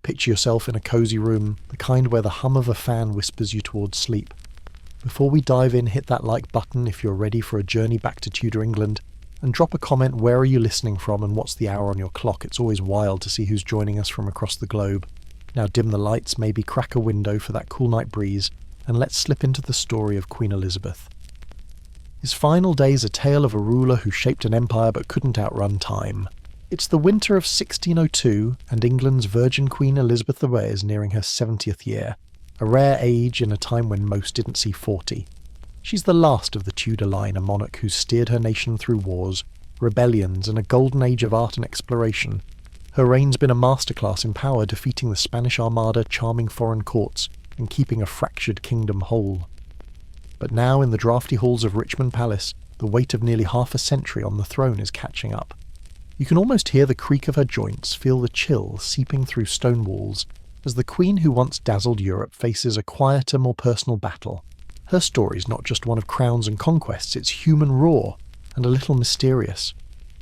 Picture yourself in a cosy room, the kind where the hum of a fan whispers you towards sleep. Before we dive in, hit that like button if you're ready for a journey back to Tudor England, and drop a comment where are you listening from and what's the hour on your clock. It's always wild to see who's joining us from across the globe. Now dim the lights, maybe crack a window for that cool night breeze, and let's slip into the story of Queen Elizabeth. His final days a tale of a ruler who shaped an empire but couldn't outrun time. It's the winter of 1602, and England's Virgin Queen Elizabeth I is nearing her 70th year, a rare age in a time when most didn't see 40. She's the last of the Tudor line, a monarch who steered her nation through wars, rebellions, and a golden age of art and exploration. Her reign's been a masterclass in power, defeating the Spanish Armada, charming foreign courts, and keeping a fractured kingdom whole. But now, in the draughty halls of Richmond Palace, the weight of nearly half a century on the throne is catching up. You can almost hear the creak of her joints, feel the chill seeping through stone walls, as the queen who once dazzled Europe faces a quieter, more personal battle. Her story's not just one of crowns and conquests, it's human raw, and a little mysterious.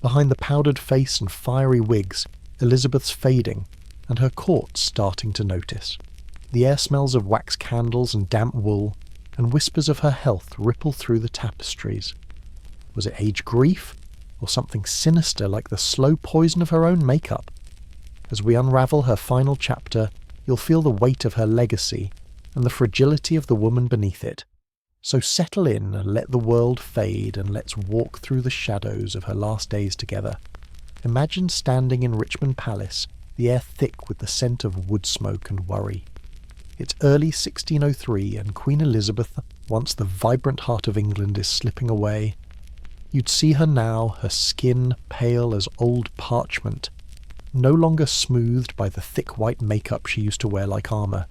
Behind the powdered face and fiery wigs, Elizabeth's fading, and her court's starting to notice. The air smells of wax candles and damp wool, and whispers of her health ripple through the tapestries. Was it age grief, or something sinister like the slow poison of her own makeup? As we unravel her final chapter, you'll feel the weight of her legacy, and the fragility of the woman beneath it. So settle in and let the world fade, and let's walk through the shadows of her last days together. Imagine standing in Richmond Palace, the air thick with the scent of wood smoke and worry. It's early 1603, and Queen Elizabeth, once the vibrant heart of England, is slipping away. You'd see her now, her skin pale as old parchment, no longer smoothed by the thick white makeup she used to wear like armour.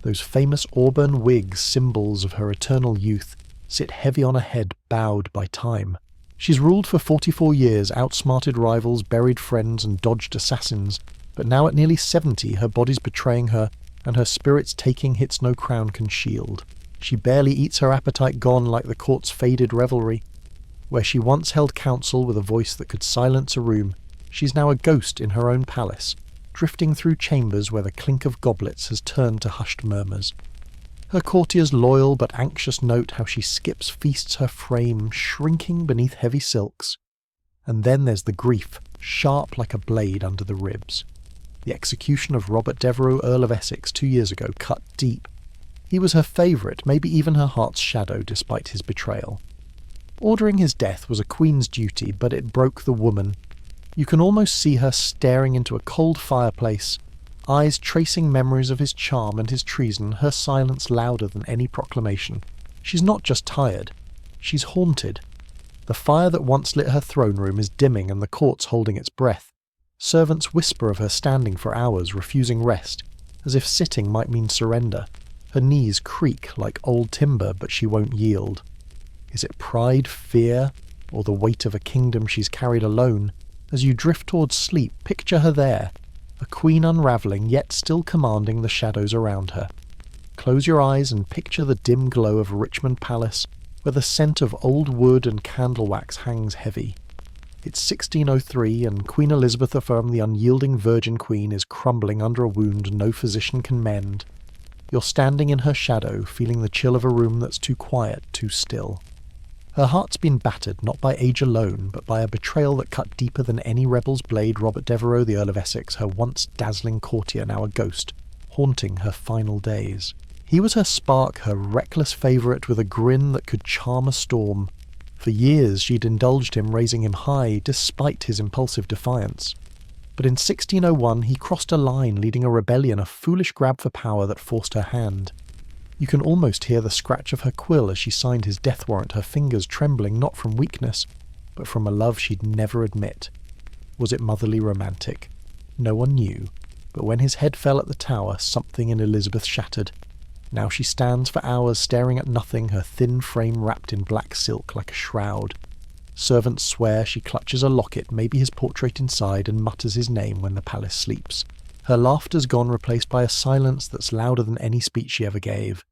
Those famous auburn wigs, symbols of her eternal youth, sit heavy on a head bowed by time. She's ruled for 44 years, outsmarted rivals, buried friends, and dodged assassins, but now at nearly 70, her body's betraying her, and her spirit's taking hits no crown can shield. She barely eats, her appetite gone like the court's faded revelry. Where she once held counsel with a voice that could silence a room, she's now a ghost in her own palace, drifting through chambers where the clink of goblets has turned to hushed murmurs. Her courtiers' loyal but anxious note how she skips feasts her frame, shrinking beneath heavy silks. And then there's the grief, sharp like a blade under the ribs. The execution of Robert Devereux, Earl of Essex, 2 years ago, cut deep. He was her favourite, maybe even her heart's shadow, despite his betrayal. Ordering his death was a queen's duty, but it broke the woman. You can almost see her staring into a cold fireplace, eyes tracing memories of his charm and his treason, her silence louder than any proclamation. She's not just tired, she's haunted. The fire that once lit her throne room is dimming, and the court's holding its breath. Servants whisper of her standing for hours, refusing rest, as if sitting might mean surrender. Her knees creak like old timber, but she won't yield. Is it pride, fear, or the weight of a kingdom she's carried alone? As you drift towards sleep, picture her there, a queen unravelling, yet still commanding the shadows around her. Close your eyes and picture the dim glow of Richmond Palace, where the scent of old wood and candle wax hangs heavy. It's 1603, and Queen Elizabeth I, the unyielding Virgin Queen, is crumbling under a wound no physician can mend. You're standing in her shadow, feeling the chill of a room that's too quiet, too still. Her heart's been battered, not by age alone, but by a betrayal that cut deeper than any rebel's blade. Robert Devereux, the Earl of Essex, her once dazzling courtier, now a ghost, haunting her final days. He was her spark, her reckless favourite, with a grin that could charm a storm. For years she'd indulged him, raising him high, despite his impulsive defiance. But in 1601 he crossed a line, leading a rebellion, a foolish grab for power that forced her hand. You can almost hear the scratch of her quill as she signed his death warrant, her fingers trembling not from weakness, but from a love she'd never admit. Was it motherly romantic? No one knew, but when his head fell at the tower, something in Elizabeth shattered. Now she stands for hours staring at nothing, her thin frame wrapped in black silk like a shroud. Servants swear she clutches a locket, maybe his portrait inside, and mutters his name when the palace sleeps. Her laughter's gone, replaced by a silence that's louder than any speech she ever gave.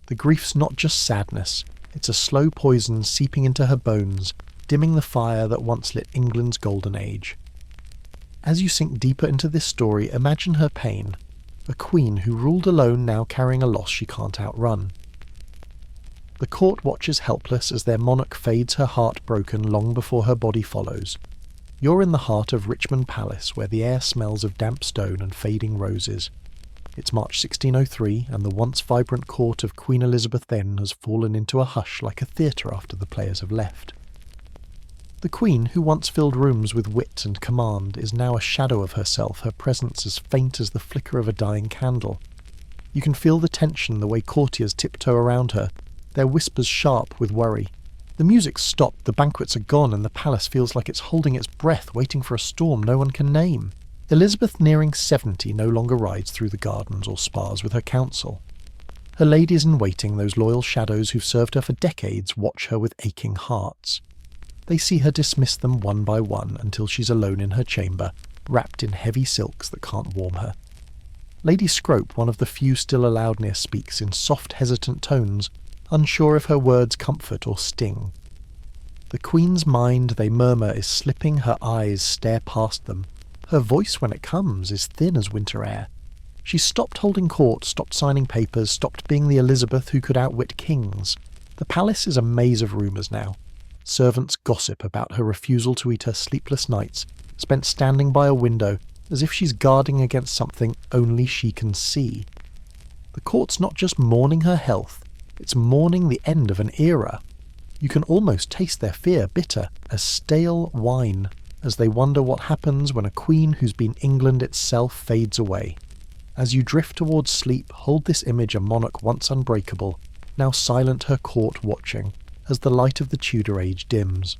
The grief's not just sadness, it's a slow poison seeping into her bones, dimming the fire that once lit England's golden age. As you sink deeper into this story, imagine her pain. a queen who ruled alone now carrying a loss she can't outrun. The court watches helpless as their monarch fades, her heart broken long before her body follows. You're in the heart of Richmond Palace, where the air smells of damp stone and fading roses. It's March 1603, and the once vibrant court of Queen Elizabeth then has fallen into a hush like a theatre after the players have left. The Queen, who once filled rooms with wit and command, is now a shadow of herself, her presence as faint as the flicker of a dying candle. You can feel the tension the way courtiers tiptoe around her, their whispers sharp with worry. The music's stopped, the banquets are gone, and the palace feels like it's holding its breath, waiting for a storm no one can name. Elizabeth, nearing 70, no longer rides through the gardens or spars with her council. Her ladies-in-waiting, those loyal shadows who've served her for decades, watch her with aching hearts. They see her dismiss them one by one until she's alone in her chamber, wrapped in heavy silks that can't warm her. Lady Scrope, one of the few still allowed near, speaks in soft, hesitant tones, unsure if her words comfort or sting. The Queen's mind, they murmur, is slipping, her eyes stare past them. Her voice, when it comes, is thin as winter air. She's stopped holding court, stopped signing papers, stopped being the Elizabeth who could outwit kings. The palace is a maze of rumours now. Servants gossip about her refusal to eat her sleepless nights, spent standing by a window, as if she's guarding against something only she can see. The court's not just mourning her health, it's mourning the end of an era. You can almost taste their fear, bitter as stale wine, as they wonder what happens when a queen who's been England itself fades away. As you drift towards sleep, hold this image, a monarch once unbreakable, now silent, her court watching, as the light of the Tudor age dims.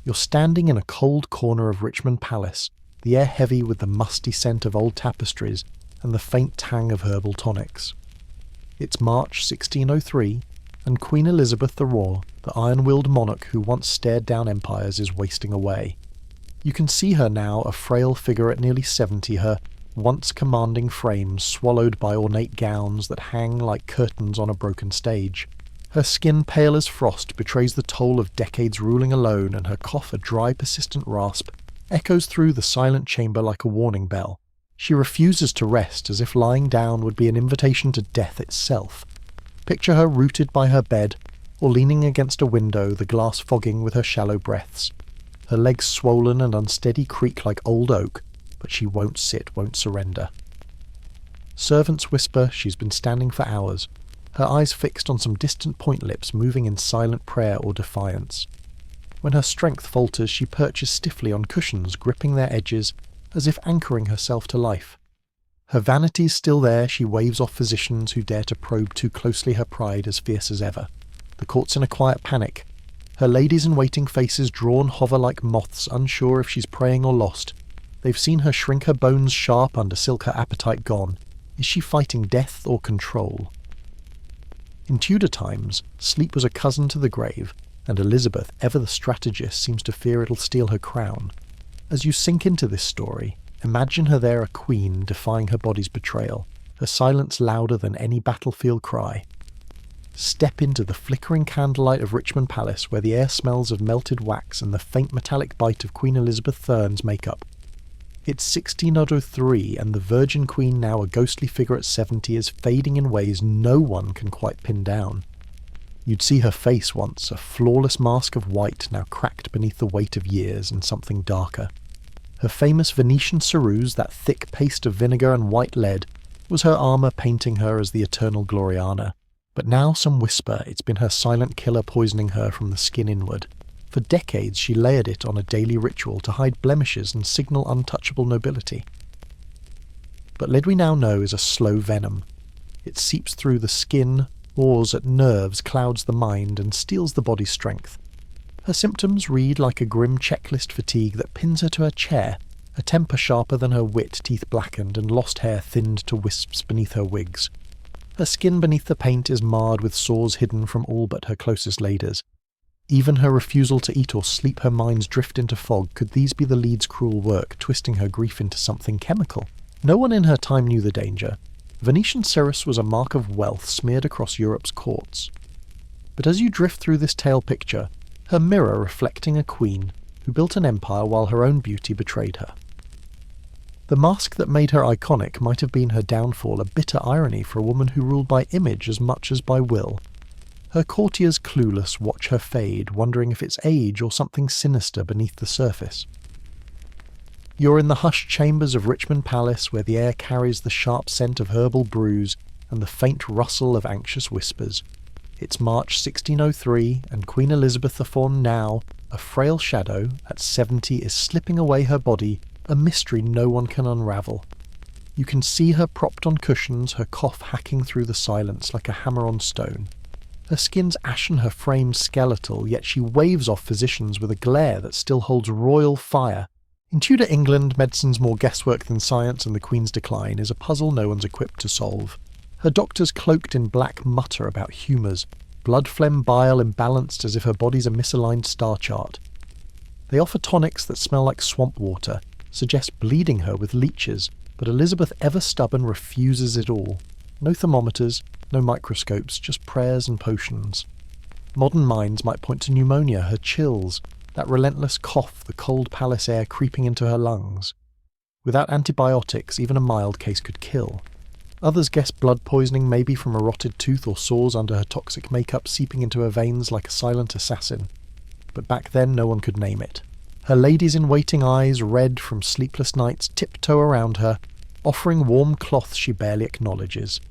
You're standing in a cold corner of Richmond Palace, the air heavy with the musty scent of old tapestries and the faint tang of herbal tonics. It's March 1603, and Queen Elizabeth the Raw, the iron-willed monarch who once stared down empires, is wasting away. You can see her now, a frail figure at nearly 70, her once commanding frame swallowed by ornate gowns that hang like curtains on a broken stage. Her skin, pale as frost, betrays the toll of decades ruling alone, and her cough, a dry, persistent rasp, echoes through the silent chamber like a warning bell. She refuses to rest, as if lying down would be an invitation to death itself. Picture her rooted by her bed, or leaning against a window, the glass fogging with her shallow breaths. Her legs swollen and unsteady creak like old oak, but she won't sit, won't surrender. Servants whisper she's been standing for hours, her eyes fixed on some distant point lips moving in silent prayer or defiance. When her strength falters, she perches stiffly on cushions, gripping their edges, as if anchoring herself to life. Her vanity's still there, she waves off physicians who dare to probe too closely her pride, as fierce as ever. The court's in a quiet panic. Her ladies-in-waiting faces drawn hover like moths, unsure if she's praying or lost. They've seen her shrink, her bones sharp under silk, her appetite gone. Is she fighting death or control? In Tudor times, sleep was a cousin to the grave, and Elizabeth, ever the strategist, seems to fear it'll steal her crown. As you sink into this story, imagine her there, a queen, defying her body's betrayal, her silence louder than any battlefield cry. Step into the flickering candlelight of Richmond Palace, where the air smells of melted wax and the faint metallic bite of Queen Elizabeth Thurn's makeup. It's 1603, and the Virgin Queen, now a ghostly figure at 70, is fading in ways no one can quite pin down. You'd see her face once, a flawless mask of white, now cracked beneath the weight of years and something darker. Her famous Venetian ceruse, that thick paste of vinegar and white lead, was her armour painting her as the eternal Gloriana. But now some whisper it's been her silent killer poisoning her from the skin inward. For decades she layered it on a daily ritual to hide blemishes and signal untouchable nobility. But lead, we now know, is a slow venom. It seeps through the skin, gnaws at nerves, clouds the mind, and steals the body's strength. Her symptoms read like a grim checklist fatigue that pins her to her chair, a temper sharper than her wit, teeth blackened, and lost hair thinned to wisps beneath her wigs. Her skin beneath the paint is marred with sores hidden from all but her closest ladies. Even her refusal to eat or sleep, her mind's drift into fog. Could these be the lead's cruel work, twisting her grief into something chemical? No one in her time knew the danger. Venetian ceruse was a mark of wealth smeared across Europe's courts. But as you drift through this tale picture, her mirror reflecting a queen who built an empire while her own beauty betrayed her. The mask that made her iconic might have been her downfall, a bitter irony for a woman who ruled by image as much as by will. Her courtiers, clueless, watch her fade, wondering if it's age or something sinister beneath the surface. You're in the hushed chambers of Richmond Palace, where the air carries the sharp scent of herbal brews and the faint rustle of anxious whispers. It's March 1603, and Queen Elizabeth IV now, a frail shadow, at 70, is slipping away her body, a mystery no one can unravel. You can see her propped on cushions, her cough hacking through the silence like a hammer on stone. Her skin's ashen, her frame skeletal, yet she waves off physicians with a glare that still holds royal fire. In Tudor England, medicine's more guesswork than science, and the Queen's decline is a puzzle no one's equipped to solve. Her doctors cloaked in black mutter about humours, blood, phlegm, bile imbalanced as if her body's a misaligned star chart. They offer tonics that smell like swamp water, suggest bleeding her with leeches, but Elizabeth, ever stubborn, refuses it all. No thermometers, no microscopes, just prayers and potions. Modern minds might point to pneumonia, her chills, that relentless cough, the cold palace air creeping into her lungs. Without antibiotics, even a mild case could kill. Others guess blood poisoning, maybe from a rotted tooth or sores under her toxic makeup seeping into her veins like a silent assassin. But back then no one could name it. Her ladies-in-waiting eyes, red from sleepless nights, tiptoe around her, offering warm cloth she barely acknowledges.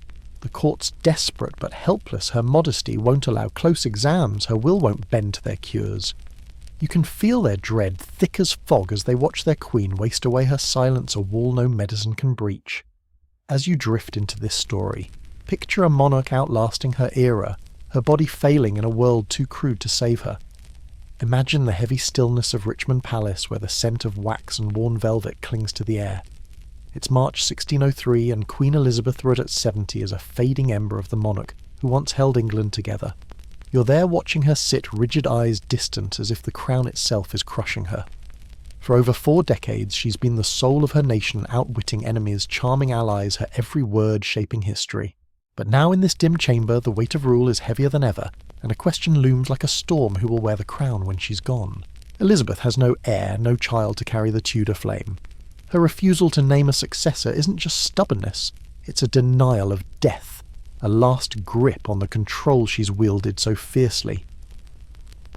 The court's desperate but helpless, her modesty won't allow close exams, her will won't bend to their cures. You can feel their dread, thick as fog, as they watch their queen waste away her silence, a wall no medicine can breach. As you drift into this story, picture a monarch outlasting her era, her body failing in a world too crude to save her. Imagine the heavy stillness of Richmond Palace, where the scent of wax and worn velvet clings to the air. It's March 1603, and Queen Elizabeth III at 70 is a fading ember of the monarch who once held England together. You're there watching her sit, rigid eyes distant, as if the crown itself is crushing her. For over 4 decades, she's been the soul of her nation, outwitting enemies, charming allies, her every word shaping history. But now in this dim chamber, the weight of rule is heavier than ever, and a question looms like a storm: who will wear the crown when she's gone? Elizabeth has no heir, no child to carry the Tudor flame. Her refusal to name a successor isn't just stubbornness, it's a denial of death, a last grip on the control she's wielded so fiercely.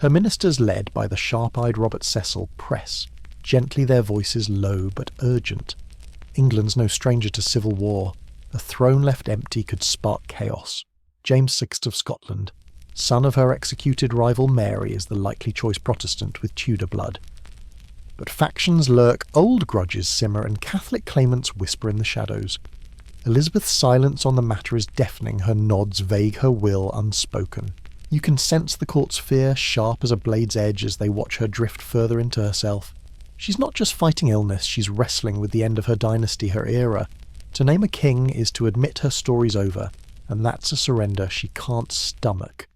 Her ministers, led by the sharp-eyed Robert Cecil, press, gently, their voices low but urgent. England's no stranger to civil war. A throne left empty could spark chaos. James VI of Scotland, son of her executed rival Mary, is the likely choice Protestant with Tudor blood. But factions lurk, old grudges simmer, and Catholic claimants whisper in the shadows. Elizabeth's silence on the matter is deafening, her nods vague, her will unspoken. You can sense the court's fear, sharp as a blade's edge, as they watch her drift further into herself. She's not just fighting illness, she's wrestling with the end of her dynasty, her era. To name a king is to admit her story's over, and that's a surrender she can't stomach.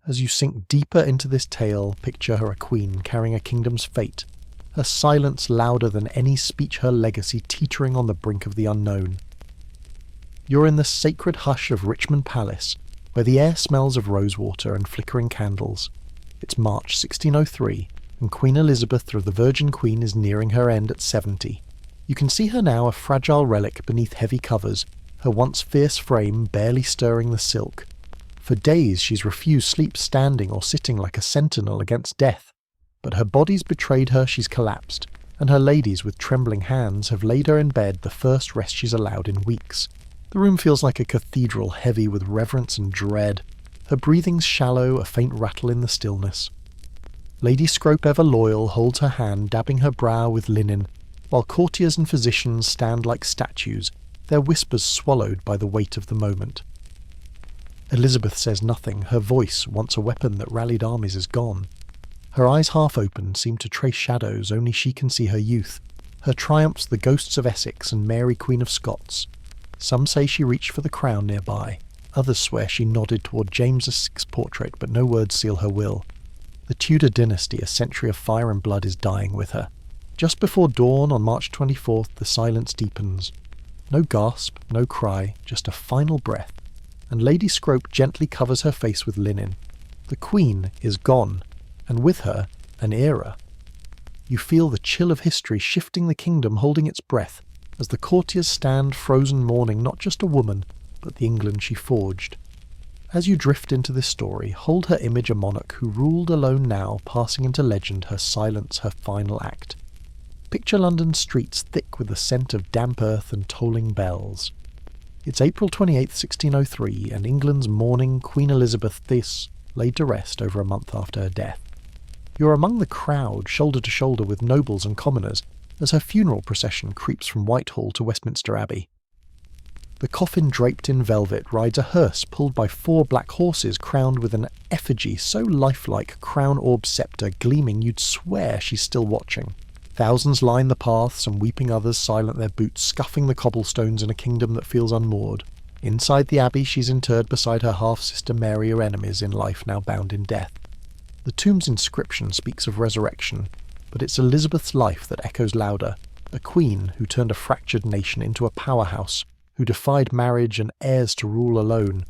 As you sink deeper into this tale, picture her a queen carrying a kingdom's fate, her silence louder than any speech, her legacy teetering on the brink of the unknown. You're in the sacred hush of Richmond Palace, where the air smells of rosewater and flickering candles. It's March 1603, and Queen Elizabeth, the Virgin Queen, is nearing her end at 70. You can see her now, a fragile relic beneath heavy covers, her once fierce frame barely stirring the silk. For days she's refused sleep standing or sitting like a sentinel against death. But her body's betrayed her, she's collapsed, and her ladies with trembling hands have laid her in bed, the first rest she's allowed in weeks. The room feels like a cathedral, heavy with reverence and dread. Her breathing's shallow, a faint rattle in the stillness. Lady Scrope, ever loyal, holds her hand, dabbing her brow with linen, while courtiers and physicians stand like statues, their whispers swallowed by the weight of the moment. Elizabeth says nothing, her voice, once a weapon that rallied armies, is gone. Her eyes half open seem to trace shadows, only she can see her youth, her triumphs, the ghosts of Essex and Mary Queen of Scots. Some say she reached for the crown nearby, others swear she nodded toward James VI's portrait, but no words seal her will. The Tudor dynasty, a century of fire and blood, is dying with her. Just before dawn on March 24th, the silence deepens. No gasp, no cry, just a final breath, and Lady Scrope gently covers her face with linen. The Queen is gone, and with her, an era. You feel the chill of history shifting the kingdom, holding its breath, as the courtiers stand frozen mourning not just a woman, but the England she forged. As you drift into this story, hold her image a monarch who ruled alone now, passing into legend, her silence, her final act. Picture London streets thick with the scent of damp earth and tolling bells. It's April 28, 1603, and England's mourning Queen Elizabeth this laid to rest over a month after her death. You're among the crowd, shoulder to shoulder with nobles and commoners, as her funeral procession creeps from Whitehall to Westminster Abbey. The coffin draped in velvet rides a hearse pulled by 4 black horses crowned with an effigy so lifelike, crown-orbed sceptre gleaming you'd swear she's still watching. Thousands line the paths and weeping others silent their boots, scuffing the cobblestones in a kingdom that feels unmoored. Inside the abbey she's interred beside her half-sister Mary, her enemies in life now bound in death. The tomb's inscription speaks of resurrection, but it's Elizabeth's life that echoes louder, a queen who turned a fractured nation into a powerhouse, who defied marriage and heirs to rule alone.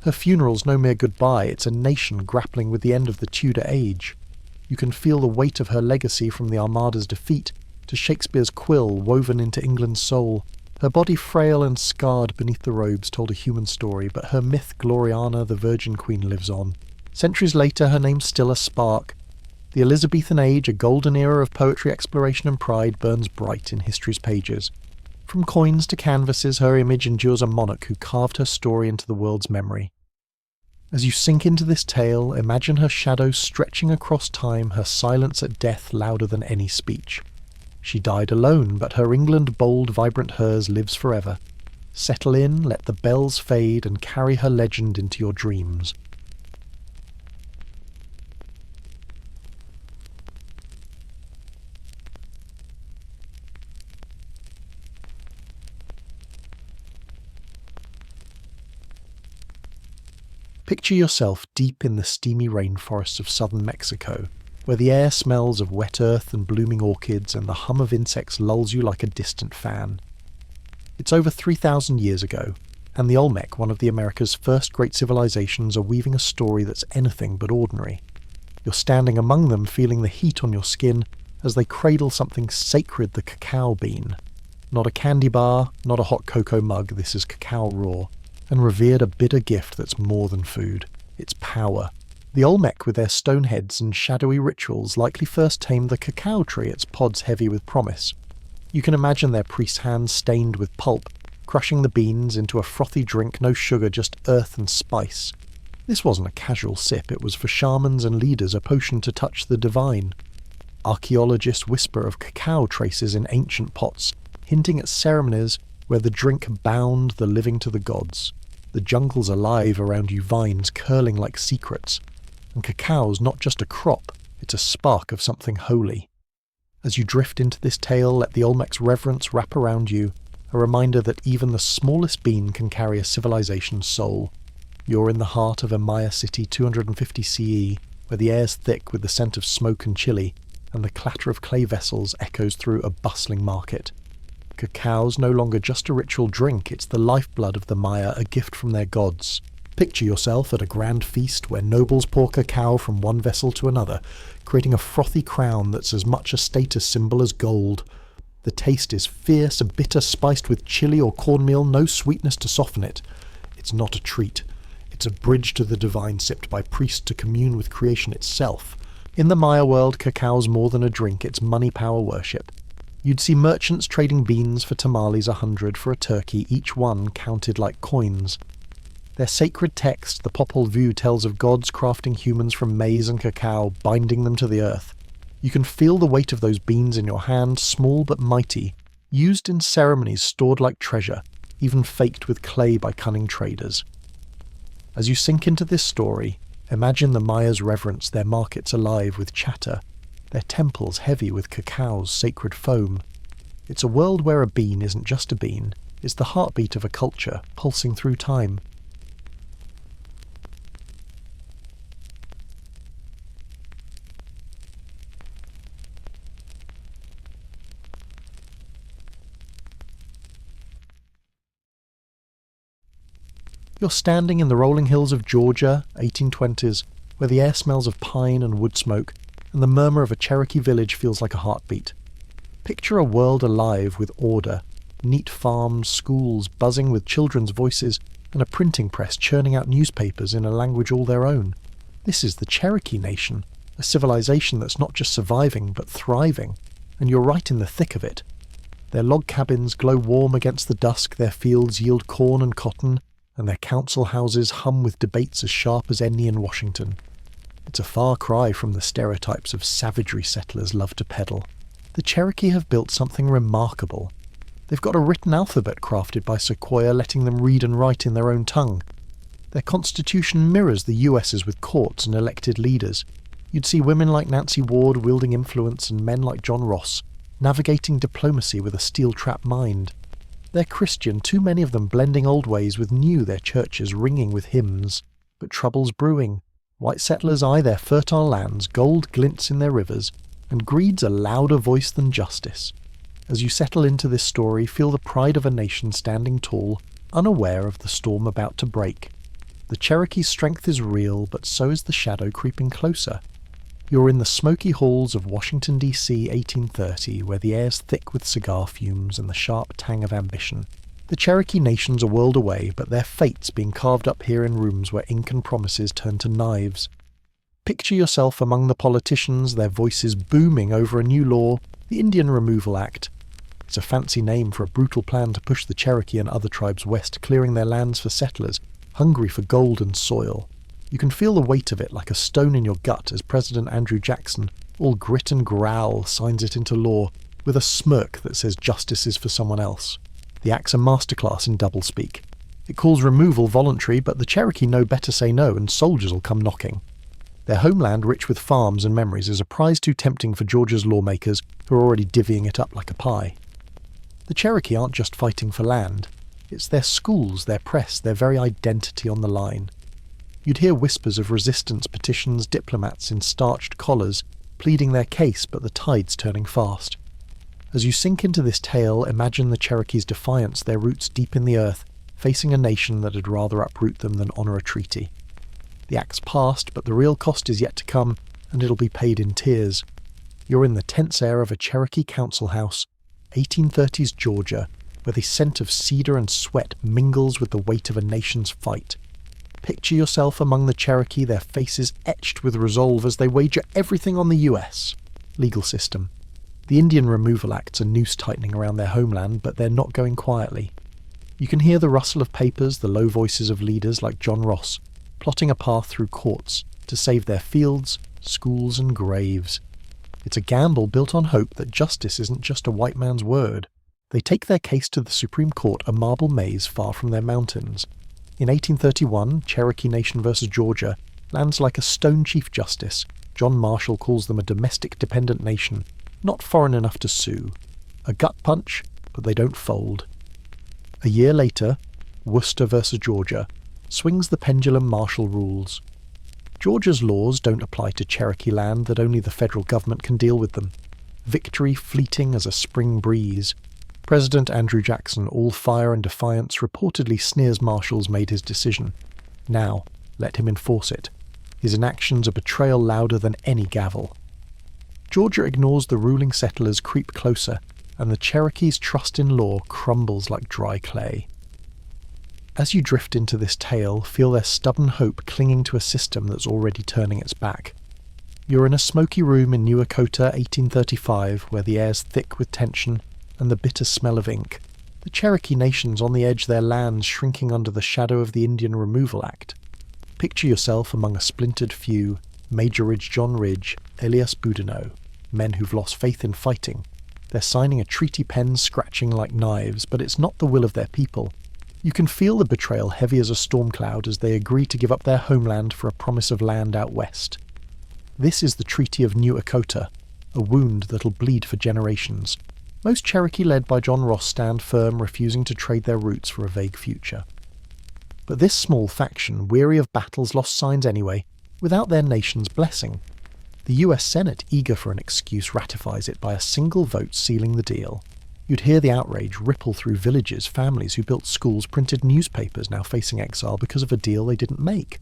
Her funeral's no mere goodbye, it's a nation grappling with the end of the Tudor age. You can feel the weight of her legacy from the Armada's defeat to Shakespeare's quill woven into England's soul. Her body frail and scarred beneath the robes told a human story, but her myth Gloriana, the Virgin Queen, lives on. Centuries later, her name's still a spark. The Elizabethan age, a golden era of poetry, exploration and pride, burns bright in history's pages. From coins to canvases, her image endures a monarch who carved her story into the world's memory. As you sink into this tale, imagine her shadow stretching across time, her silence at death louder than any speech. She died alone, but her England bold, vibrant hers lives forever. Settle in, let the bells fade, and carry her legend into your dreams. Picture yourself deep in the steamy rainforests of southern Mexico, where the air smells of wet earth and blooming orchids and the hum of insects lulls you like a distant fan. It's over 3,000 years ago, and the Olmec, one of the America's first great civilizations, are weaving a story that's anything but ordinary. You're standing among them, feeling the heat on your skin as they cradle something sacred, the cacao bean. Not a candy bar, not a hot cocoa mug, this is cacao raw, and revered a bitter gift that's more than food. It's power. The Olmec, with their stone heads and shadowy rituals, likely first tamed the cacao tree, its pods heavy with promise. You can imagine their priests' hands stained with pulp, crushing the beans into a frothy drink, no sugar, just earth and spice. This wasn't a casual sip, it was for shamans and leaders a potion to touch the divine. Archaeologists whisper of cacao traces in ancient pots, hinting at ceremonies where the drink bound the living to the gods. The jungle's alive around you, vines curling like secrets. And cacao's not just a crop, it's a spark of something holy. As you drift into this tale, let the Olmec's reverence wrap around you, a reminder that even the smallest bean can carry a civilization's soul. You're in the heart of a Maya city 250 CE, where the air's thick with the scent of smoke and chili, and the clatter of clay vessels echoes through a bustling market. Cacao's no longer just a ritual drink, it's the lifeblood of the Maya, a gift from their gods. Picture yourself at a grand feast where nobles pour cacao from one vessel to another, creating a frothy crown that's as much a status symbol as gold. The taste is fierce, bitter, spiced with chili or cornmeal, no sweetness to soften it. It's not a treat. It's a bridge to the divine sipped by priests to commune with creation itself. In the Maya world, cacao's more than a drink, it's money power worship. You'd see merchants trading beans for tamales, 100 for a turkey, each one counted like coins. Their sacred text, the Popol Vuh, tells of gods crafting humans from maize and cacao, binding them to the earth. You can feel the weight of those beans in your hand, small but mighty, used in ceremonies stored like treasure, even faked with clay by cunning traders. As you sink into this story, imagine the Mayas' reverence, their markets alive with chatter, their temples heavy with cacao's sacred foam. It's a world where a bean isn't just a bean, it's the heartbeat of a culture, pulsing through time. You're standing in the rolling hills of Georgia, 1820s, where the air smells of pine and wood smoke, and the murmur of a Cherokee village feels like a heartbeat. Picture a world alive with order, neat farms, schools buzzing with children's voices, and a printing press churning out newspapers in a language all their own. This is the Cherokee Nation, a civilization that's not just surviving but thriving, and you're right in the thick of it. Their log cabins glow warm against the dusk, their fields yield corn and cotton, and their council houses hum with debates as sharp as any in Washington. It's a far cry from the stereotypes of savagery settlers love to peddle. The Cherokee have built something remarkable. They've got a written alphabet crafted by Sequoyah, letting them read and write in their own tongue. Their constitution mirrors the US's with courts and elected leaders. You'd see women like Nancy Ward wielding influence and men like John Ross, navigating diplomacy with a steel-trap mind. They're Christian, too many of them blending old ways with new, their churches ringing with hymns. But trouble's brewing. White settlers eye their fertile lands, gold glints in their rivers, and greed's a louder voice than justice. As you settle into this story, feel the pride of a nation standing tall, unaware of the storm about to break. The Cherokee's strength is real, but so is the shadow creeping closer. You're in the smoky halls of Washington, D.C., 1830, where the air's thick with cigar fumes and the sharp tang of ambition. The Cherokee Nation's a world away, but their fate's being carved up here in rooms where ink and promises turn to knives. Picture yourself among the politicians, their voices booming over a new law, the Indian Removal Act. It's a fancy name for a brutal plan to push the Cherokee and other tribes west, clearing their lands for settlers, hungry for gold and soil. You can feel the weight of it like a stone in your gut as President Andrew Jackson, all grit and growl, signs it into law, with a smirk that says justice is for someone else. The act's a masterclass in doublespeak. It calls removal voluntary, but the Cherokee know better say no, and soldiers will come knocking. Their homeland, rich with farms and memories, is a prize too tempting for Georgia's lawmakers, who are already divvying it up like a pie. The Cherokee aren't just fighting for land. It's their schools, their press, their very identity on the line. You'd hear whispers of resistance petitions, diplomats in starched collars, pleading their case, but the tide's turning fast. As you sink into this tale, imagine the Cherokee's defiance, their roots deep in the earth, facing a nation that had rather uproot them than honour a treaty. The act's past, but the real cost is yet to come, and it'll be paid in tears. You're in the tense air of a Cherokee council house, 1830s Georgia, where the scent of cedar and sweat mingles with the weight of a nation's fight. Picture yourself among the Cherokee, their faces etched with resolve as they wager everything on the US. Legal system. The Indian Removal Act's a noose tightening around their homeland, but they're not going quietly. You can hear the rustle of papers, the low voices of leaders like John Ross, plotting a path through courts to save their fields, schools and graves. It's a gamble built on hope that justice isn't just a white man's word. They take their case to the Supreme Court, a marble maze far from their mountains. In 1831, Cherokee Nation versus Georgia lands like a stone Chief Justice. John Marshall calls them a domestic dependent nation, not foreign enough to sue. A gut punch, but they don't fold. A year later, Worcester versus Georgia swings the pendulum Marshall rules. Georgia's laws don't apply to Cherokee land, that only the federal government can deal with them. Victory fleeting as a spring breeze. President Andrew Jackson, all fire and defiance, reportedly sneers Marshall's made his decision. Now, let him enforce it. His inactions a betrayal louder than any gavel. Georgia ignores the ruling settlers creep closer, and the Cherokee's trust in law crumbles like dry clay. As you drift into this tale, feel their stubborn hope clinging to a system that's already turning its back. You're in a smoky room in New Dakota, 1835, where the air's thick with tension and the bitter smell of ink. The Cherokee Nation's on the edge, their lands shrinking under the shadow of the Indian Removal Act. Picture yourself among a splintered few, Major Ridge John Ridge, Elias Boudinot, men who've lost faith in fighting. They're signing a treaty pen scratching like knives, but it's not the will of their people. You can feel the betrayal heavy as a storm cloud as they agree to give up their homeland for a promise of land out west. This is the Treaty of New Dakota, a wound that'll bleed for generations. Most Cherokee led by John Ross stand firm, refusing to trade their roots for a vague future. But this small faction, weary of battles, lost signs anyway, without their nation's blessing. The US Senate, eager for an excuse, ratifies it by a single vote sealing the deal. You'd hear the outrage ripple through villages, families who built schools, printed newspapers now facing exile because of a deal they didn't make.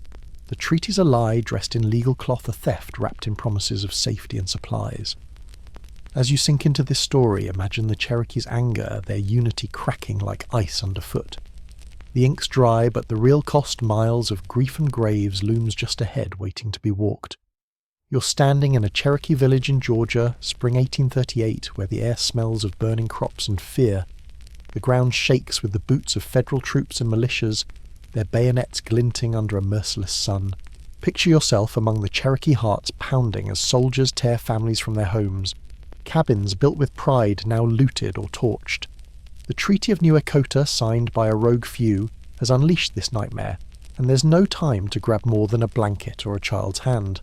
The treaty's a lie dressed in legal cloth, a theft wrapped in promises of safety and supplies. As you sink into this story, imagine the Cherokees' anger, their unity cracking like ice underfoot. The ink's dry, but the real cost miles of grief and graves looms just ahead, waiting to be walked. You're standing in a Cherokee village in Georgia, spring 1838, where the air smells of burning crops and fear. The ground shakes with the boots of federal troops and militias, their bayonets glinting under a merciless sun. Picture yourself among the Cherokee hearts pounding as soldiers tear families from their homes, cabins built with pride now looted or torched. The Treaty of New Echota, signed by a rogue few, has unleashed this nightmare, and there's no time to grab more than a blanket or a child's hand.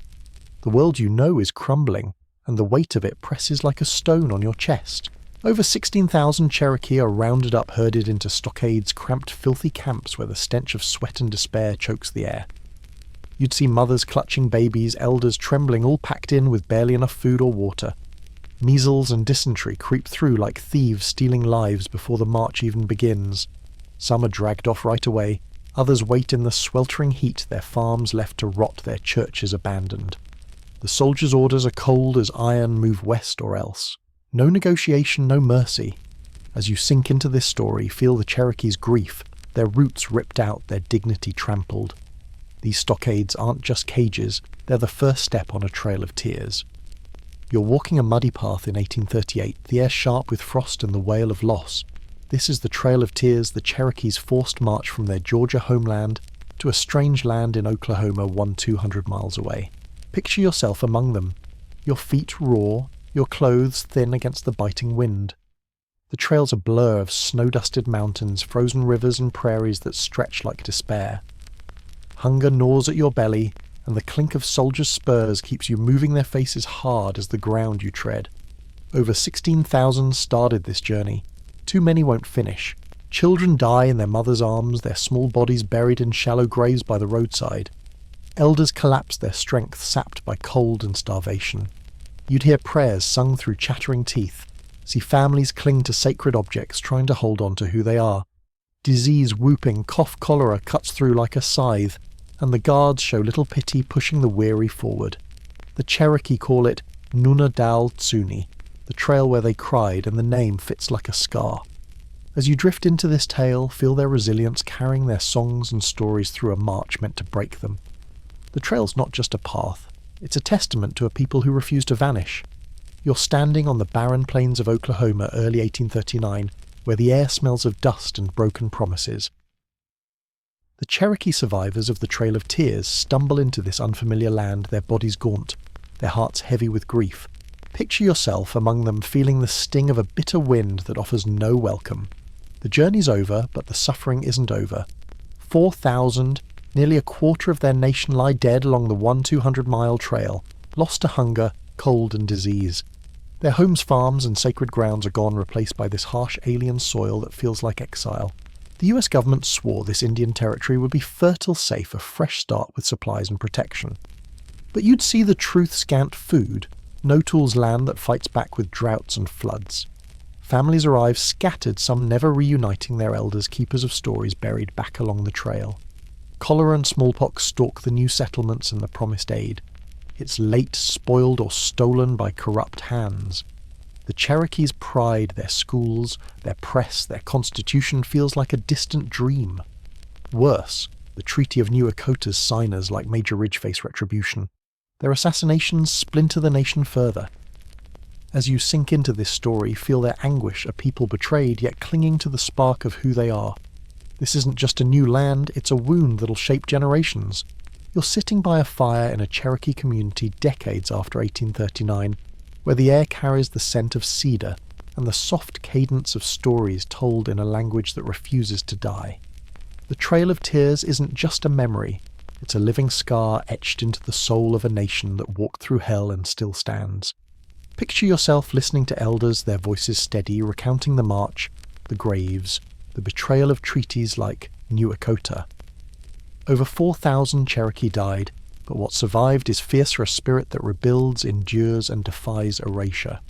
The world you know is crumbling, and the weight of it presses like a stone on your chest. Over 16,000 Cherokee are rounded up, herded into stockades, cramped, filthy camps where the stench of sweat and despair chokes the air. You'd see mothers clutching babies, elders trembling, all packed in with barely enough food or water. Measles and dysentery creep through like thieves stealing lives before the march even begins. Some are dragged off right away, others wait in the sweltering heat, their farms left to rot, their churches abandoned. The soldiers' orders are cold as iron, move west or else. No negotiation, no mercy. As you sink into this story, feel the Cherokees' grief, their roots ripped out, their dignity trampled. These stockades aren't just cages, they're the first step on a trail of tears. You're walking a muddy path in 1838, the air sharp with frost and the wail of loss. This is the Trail of Tears, the Cherokees' forced march from their Georgia homeland to a strange land in Oklahoma 200 miles away. Picture yourself among them, your feet raw, your clothes thin against the biting wind. The trail's a blur of snow-dusted mountains, frozen rivers and prairies that stretch like despair. Hunger gnaws at your belly, and the clink of soldiers' spurs keeps you moving their faces hard as the ground you tread. Over 16,000 started this journey. Too many won't finish. Children die in their mothers' arms, their small bodies buried in shallow graves by the roadside. Elders collapse, their strength sapped by cold and starvation. You'd hear prayers sung through chattering teeth, see families cling to sacred objects trying to hold on to who they are. Disease whooping, cough, cholera cuts through like a scythe, and the guards show little pity, pushing the weary forward. The Cherokee call it Nuna Dal Tsuni, the trail where they cried, and the name fits like a scar. As you drift into this tale, feel their resilience, carrying their songs and stories through a march meant to break them. The trail's not just a path, it's a testament to a people who refuse to vanish. You're standing on the barren plains of Oklahoma early 1839, where the air smells of dust and broken promises. The Cherokee survivors of the Trail of Tears stumble into this unfamiliar land, their bodies gaunt, their hearts heavy with grief. Picture yourself among them, feeling the sting of a bitter wind that offers no welcome. The journey's over, but the suffering isn't over. 4,000, nearly a quarter of their nation, lie dead along the 200-mile trail, lost to hunger, cold and disease. Their homes, farms and sacred grounds are gone, replaced by this harsh alien soil that feels like exile. The US government swore this Indian territory would be fertile, safe, a fresh start with supplies and protection. But you'd see the truth-scant food, no tools land that fights back with droughts and floods. Families arrive scattered, some never reuniting their elders, keepers of stories buried back along the trail. Cholera and smallpox stalk the new settlements and the promised aid. It's late, spoiled or stolen by corrupt hands. The Cherokees' pride, their schools, their press, their constitution feels like a distant dream. Worse, the Treaty of New Echota's signers like Major Ridge face retribution. Their assassinations splinter the nation further. As you sink into this story, feel their anguish, a people betrayed yet clinging to the spark of who they are. This isn't just a new land, it's a wound that'll shape generations. You're sitting by a fire in a Cherokee community decades after 1839, where the air carries the scent of cedar and the soft cadence of stories told in a language that refuses to die. The Trail of Tears isn't just a memory, it's a living scar etched into the soul of a nation that walked through hell and still stands. Picture yourself listening to elders, their voices steady, recounting the march, the graves, the betrayal of treaties like New Echota. Over 4,000 Cherokee died, but what survived is fiercer, a spirit that rebuilds, endures, and defies erasure.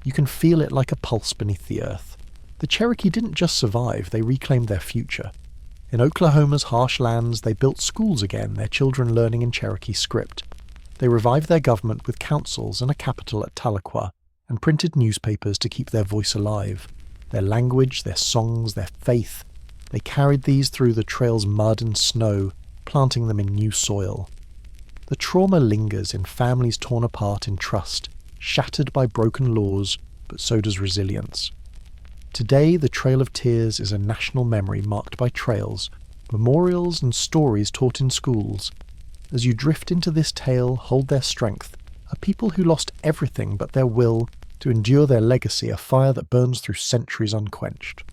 You can feel it like a pulse beneath the earth. The Cherokee didn't just survive, they reclaimed their future. In Oklahoma's harsh lands, they built schools again, their children learning in Cherokee script. They revived their government with councils and a capital at Tahlequah, and printed newspapers to keep their voice alive. Their language, their songs, their faith, they carried these through the trail's mud and snow, planting them in new soil. The trauma lingers in families torn apart in trust, shattered by broken laws, but so does resilience. Today, the Trail of Tears is a national memory marked by trails, memorials and stories taught in schools. As you drift into this tale, hold their strength, a people who lost everything but their will to endure their legacy, a fire that burns through centuries unquenched.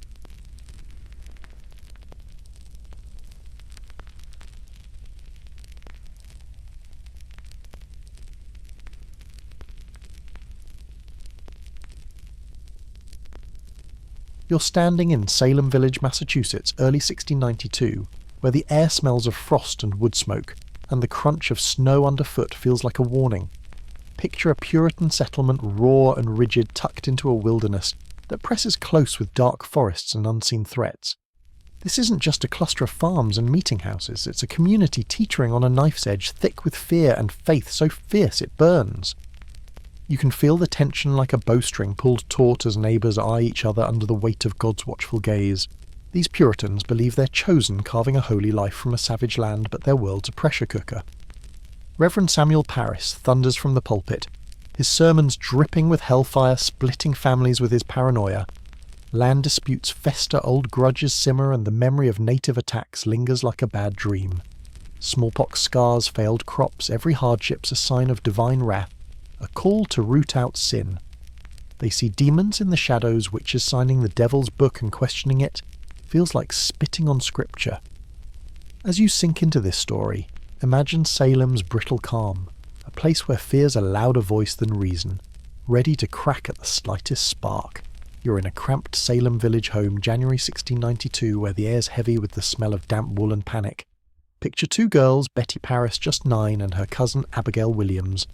You're standing in Salem Village, Massachusetts, early 1692, where the air smells of frost and wood smoke, and the crunch of snow underfoot feels like a warning. Picture a Puritan settlement raw and rigid tucked into a wilderness that presses close with dark forests and unseen threats. This isn't just a cluster of farms and meeting houses, it's a community teetering on a knife's edge, thick with fear and faith so fierce it burns. You can feel the tension like a bowstring pulled taut as neighbours eye each other under the weight of God's watchful gaze. These Puritans believe they're chosen, carving a holy life from a savage land, but their world's a pressure cooker. Reverend Samuel Parris thunders from the pulpit, his sermons dripping with hellfire, splitting families with his paranoia. Land disputes fester, old grudges simmer, and the memory of native attacks lingers like a bad dream. Smallpox scars, failed crops, every hardship's a sign of divine wrath, a call to root out sin. They see demons in the shadows, witches signing the devil's book and questioning it. Feels like spitting on scripture. As you sink into this story, imagine Salem's brittle calm, a place where fear's a louder voice than reason, ready to crack at the slightest spark. You're in a cramped Salem village home, January 1692, where the air's heavy with the smell of damp wool and panic. Picture two girls, Betty Parris, just 9, and her cousin Abigail Williams,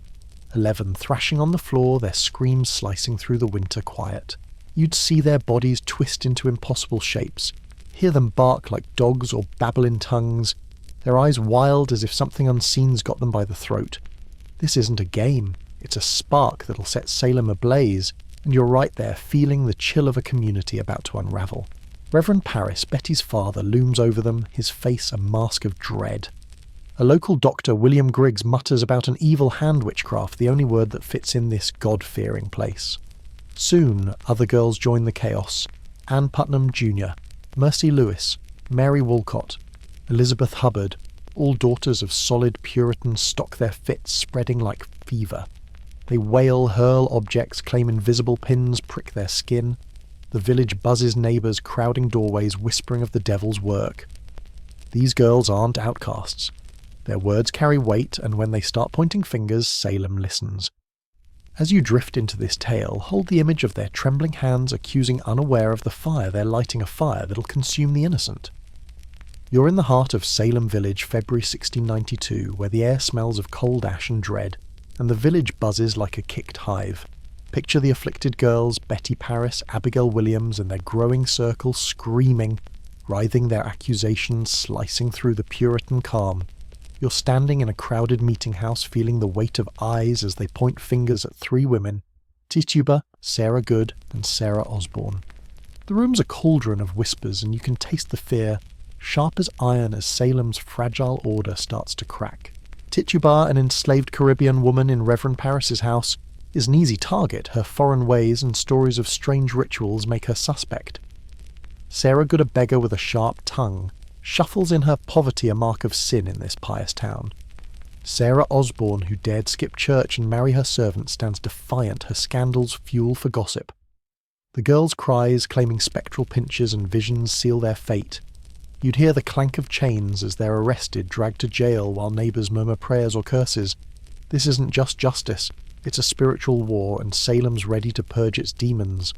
11, thrashing on the floor, their screams slicing through the winter quiet. You'd see their bodies twist into impossible shapes, hear them bark like dogs or babble in tongues, their eyes wild as if something unseen's got them by the throat. This isn't a game, it's a spark that'll set Salem ablaze, and you're right there feeling the chill of a community about to unravel. Reverend Parris, Betty's father, looms over them, his face a mask of dread. A local doctor, William Griggs, mutters about an evil hand witchcraft, the only word that fits in this God-fearing place. Soon, other girls join the chaos. Ann Putnam Jr., Mercy Lewis, Mary Walcott, Elizabeth Hubbard, all daughters of solid Puritans, stock their fits, spreading like fever. They wail, hurl objects, claim invisible pins, prick their skin. The village buzzes neighbours, crowding doorways, whispering of the devil's work. These girls aren't outcasts. Their words carry weight, and when they start pointing fingers, Salem listens. As you drift into this tale, hold the image of their trembling hands accusing unaware of the fire they're lighting, a fire that'll consume the innocent. You're in the heart of Salem Village, February 1692, where the air smells of cold ash and dread, and the village buzzes like a kicked hive. Picture the afflicted girls, Betty Parris, Abigail Williams, and their growing circle screaming, writhing their accusations, slicing through the Puritan calm. You're standing in a crowded meeting house, feeling the weight of eyes as they point fingers at 3 women, Tituba, Sarah Good, and Sarah Osborne. The room's a cauldron of whispers, and you can taste the fear, sharp as iron as Salem's fragile order starts to crack. Tituba, an enslaved Caribbean woman in Reverend Parris's house, is an easy target. Her foreign ways and stories of strange rituals make her suspect. Sarah Good, a beggar with a sharp tongue, shuffles in her poverty, a mark of sin in this pious town. Sarah Osborne, who dared skip church and marry her servant, stands defiant, her scandals fuel for gossip. The girls' cries, claiming spectral pinches and visions, seal their fate. You'd hear the clank of chains as they're arrested, dragged to jail, while neighbours murmur prayers or curses. This isn't just justice, it's a spiritual war, and Salem's ready to purge its demons.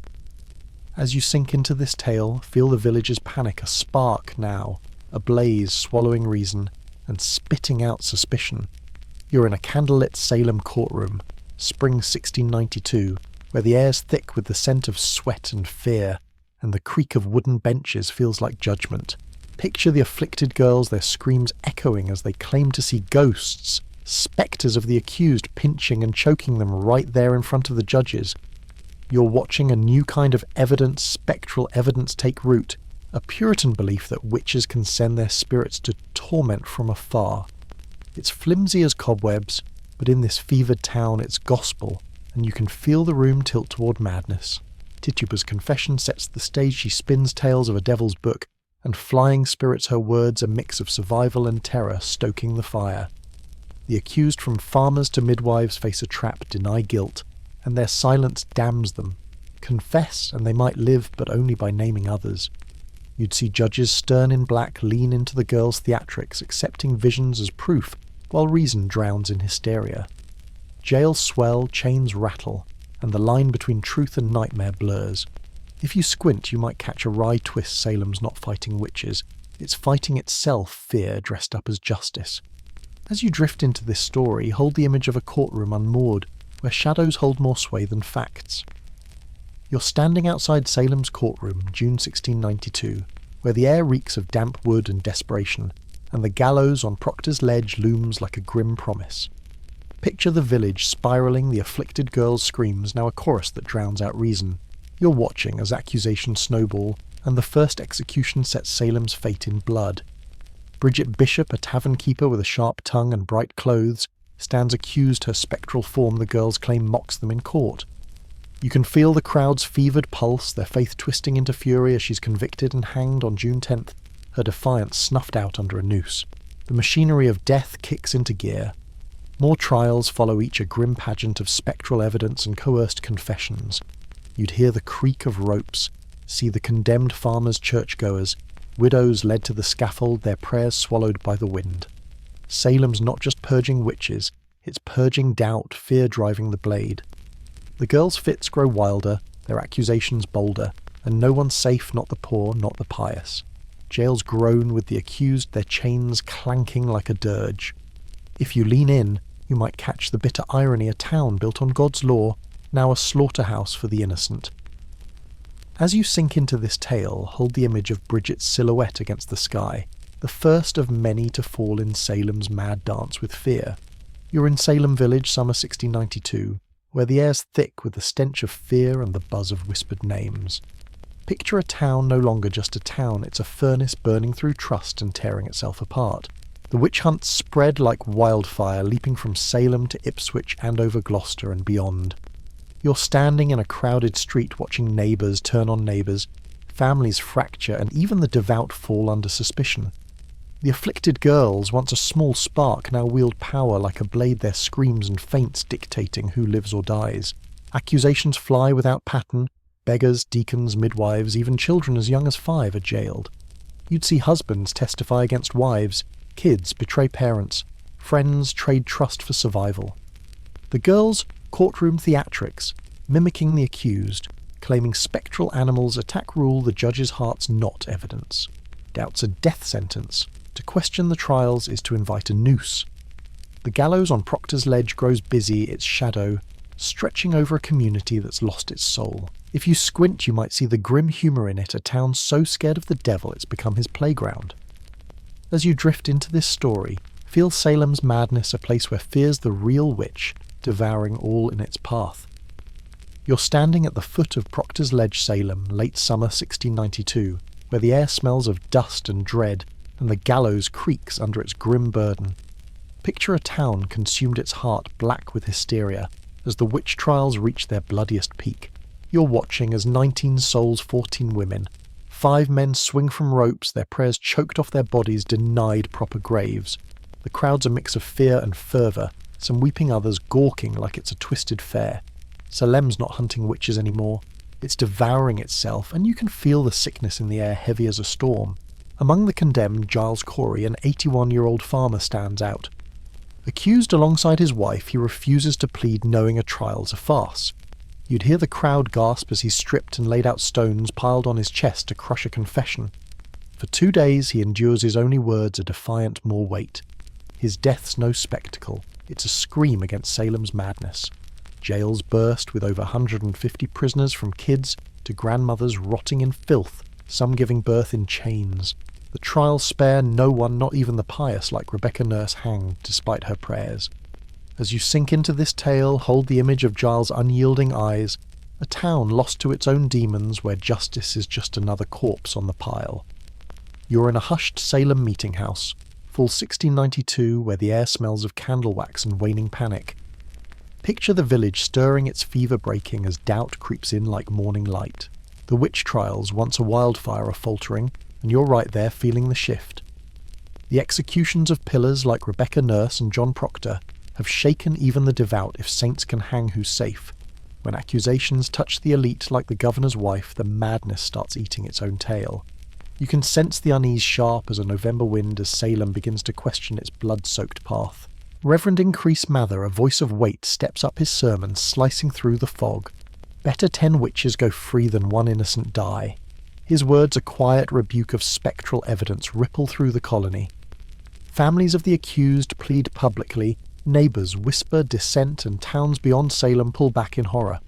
As you sink into this tale, feel the village's panic, a spark now, a blaze swallowing reason and spitting out suspicion. You're in a candlelit Salem courtroom, spring 1692, where the air's thick with the scent of sweat and fear, and the creak of wooden benches feels like judgment. Picture the afflicted girls, their screams echoing as they claim to see ghosts, spectres of the accused pinching and choking them right there in front of the judges. You're watching a new kind of evidence, spectral evidence, take root, a Puritan belief that witches can send their spirits to torment from afar. It's flimsy as cobwebs, but in this fevered town it's gospel, and you can feel the room tilt toward madness. Tituba's confession sets the stage. She spins tales of a devil's book, and flying spirits her words a mix of survival and terror, stoking the fire. The accused, from farmers to midwives, face a trap, deny guilt, and their silence damns them. Confess, and they might live, but only by naming others. You'd see judges stern in black lean into the girls' theatrics, accepting visions as proof, while reason drowns in hysteria. Jails swell, chains rattle, and the line between truth and nightmare blurs. If you squint, you might catch a wry twist. Salem's not fighting witches. It's fighting itself, fear dressed up as justice. As you drift into this story, hold the image of a courtroom unmoored, where shadows hold more sway than facts. You're standing outside Salem's courtroom, June 1692, where the air reeks of damp wood and desperation, and the gallows on Proctor's Ledge looms like a grim promise. Picture the village spiralling, the afflicted girl's screams now a chorus that drowns out reason. You're watching as accusations snowball, and the first execution sets Salem's fate in blood. Bridget Bishop, a tavern keeper with a sharp tongue and bright clothes, stands accused. Her spectral form, the girls claim, mocks them in court. You can feel the crowd's fevered pulse, their faith twisting into fury as she's convicted and hanged on June 10th, her defiance snuffed out under a noose. The machinery of death kicks into gear. More trials follow, each a grim pageant of spectral evidence and coerced confessions. You'd hear the creak of ropes, see the condemned farmers, churchgoers, widows led to the scaffold, their prayers swallowed by the wind. Salem's not just purging witches, it's purging doubt, fear driving the blade. The girls' fits grow wilder, their accusations bolder, and no one's safe, not the poor, not the pious. Jails groan with the accused, their chains clanking like a dirge. If you lean in, you might catch the bitter irony, a town built on God's law, now a slaughterhouse for the innocent. As you sink into this tale, hold the image of Bridget's silhouette against the sky, the first of many to fall in Salem's mad dance with fear. You're in Salem Village, summer 1692, where the air's thick with the stench of fear and the buzz of whispered names. Picture a town no longer just a town, it's a furnace burning through trust and tearing itself apart. The witch hunt spread like wildfire, leaping from Salem to Ipswich and over Gloucester and beyond. You're standing in a crowded street watching neighbours turn on neighbours, families fracture, and even the devout fall under suspicion. The afflicted girls, once a small spark, now wield power like a blade, their screams and feints dictating who lives or dies. Accusations fly without pattern. Beggars, deacons, midwives, even children as young as 5 are jailed. You'd see husbands testify against wives, kids betray parents, friends trade trust for survival. The girls' courtroom theatrics, mimicking the accused, claiming spectral animals attack rule the judge's heart's not evidence. Doubt's a death sentence. To question the trials is to invite a noose. The gallows on Proctor's Ledge grows busy, its shadow stretching over a community that's lost its soul. If you squint, you might see the grim humour in it, a town so scared of the devil it's become his playground. As you drift into this story, feel Salem's madness, a place where fear's the real witch, devouring all in its path. You're standing at the foot of Proctor's Ledge, Salem, late summer 1692, where the air smells of dust and dread, and the gallows creaks under its grim burden. Picture a town consumed its heart black with hysteria, as the witch trials reach their bloodiest peak. You're watching as 19 souls, 14 women, 5 men swing from ropes, their prayers choked off their bodies, denied proper graves. The crowd's a mix of fear and fervour, some weeping, others gawking like it's a twisted fair. Salem's not hunting witches anymore. It's devouring itself, and you can feel the sickness in the air, heavy as a storm. Among the condemned, Giles Corey, an 81-year-old farmer, stands out. Accused alongside his wife, he refuses to plead, knowing a trial's a farce. You'd hear the crowd gasp as he's stripped and laid out stones piled on his chest to crush a confession. For 2 days he endures his only words, a defiant more weight. His death's no spectacle, it's a scream against Salem's madness. Jails burst with over 150 prisoners, from kids to grandmothers rotting in filth, some giving birth in chains. The trials spare no one, not even the pious, like Rebecca Nurse, hanged despite her prayers. As you sink into this tale, hold the image of Giles' unyielding eyes, a town lost to its own demons where justice is just another corpse on the pile. You're in a hushed Salem meeting house, fall 1692, where the air smells of candle wax and waning panic. Picture the village stirring its fever-breaking as doubt creeps in like morning light. The witch trials, once a wildfire, are faltering, and you're right there feeling the shift. The executions of pillars like Rebecca Nurse and John Proctor have shaken even the devout if saints can hang who's safe. When accusations touch the elite like the governor's wife, the madness starts eating its own tail. You can sense the unease sharp as a November wind as Salem begins to question its blood-soaked path. Reverend Increase Mather, a voice of weight, steps up his sermon, slicing through the fog. Better 10 witches go free than 1 innocent die. His words, a quiet rebuke of spectral evidence, ripple through the colony. Families of the accused plead publicly, neighbours whisper dissent, and towns beyond Salem pull back in horror.